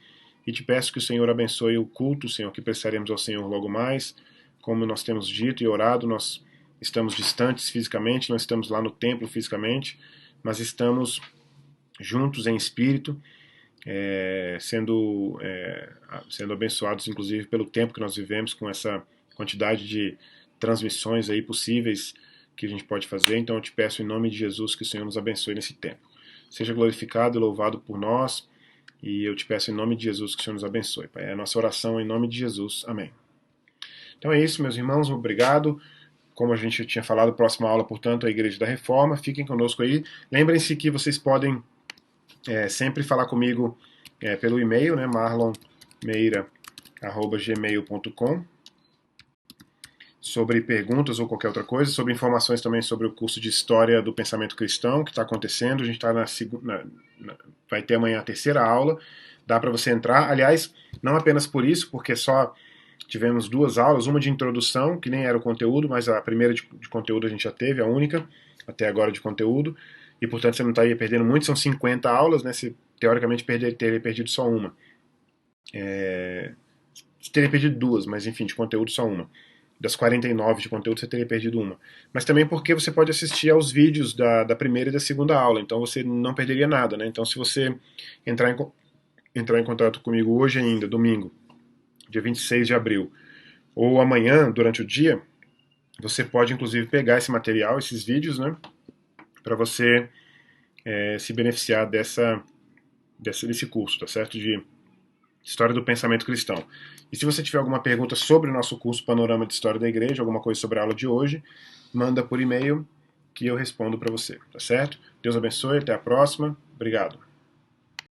E te peço que o Senhor abençoe o culto, Senhor, que prestaremos ao Senhor logo mais. Como nós temos dito e orado, nós estamos distantes fisicamente, não estamos lá no templo fisicamente, mas estamos juntos em espírito, sendo abençoados, inclusive, pelo tempo que nós vivemos, com essa quantidade de transmissões aí possíveis que a gente pode fazer. Então eu te peço em nome de Jesus que o Senhor nos abençoe nesse tempo. Seja glorificado e louvado por nós, e eu te peço em nome de Jesus que o Senhor nos abençoe. Pai, é a nossa oração em nome de Jesus. Amém. Então é isso, meus irmãos, obrigado. Como a gente tinha falado, próxima aula, portanto, a Igreja da Reforma. Fiquem conosco aí. Lembrem-se que vocês podem sempre falar comigo pelo e-mail, né, marlonmeira@gmail.com, sobre perguntas ou qualquer outra coisa, sobre informações também sobre o curso de História do Pensamento Cristão que está acontecendo. A gente está vai ter amanhã a terceira aula, dá para você entrar. Aliás, não apenas por isso, porque só tivemos 2 aulas, uma de introdução, que nem era o conteúdo, mas a primeira de conteúdo a gente já teve, a única até agora de conteúdo, e portanto você não estaria perdendo muito, são 50 aulas, né? Você teoricamente teria perdido só uma. Você teria perdido 2, mas enfim, de conteúdo só uma. Das 49 de conteúdo, você teria perdido uma. Mas também porque você pode assistir aos vídeos da primeira e da segunda aula, então você não perderia nada, né? Então se você entrar em contato comigo hoje ainda, domingo, dia 26 de abril, ou amanhã, durante o dia, você pode inclusive pegar esse material, esses vídeos, né? Para você se beneficiar desse curso, tá certo? De História do Pensamento Cristão. E se você tiver alguma pergunta sobre o nosso curso Panorama de História da Igreja, alguma coisa sobre a aula de hoje, manda por e-mail que eu respondo para você, tá certo? Deus abençoe, até a próxima. Obrigado.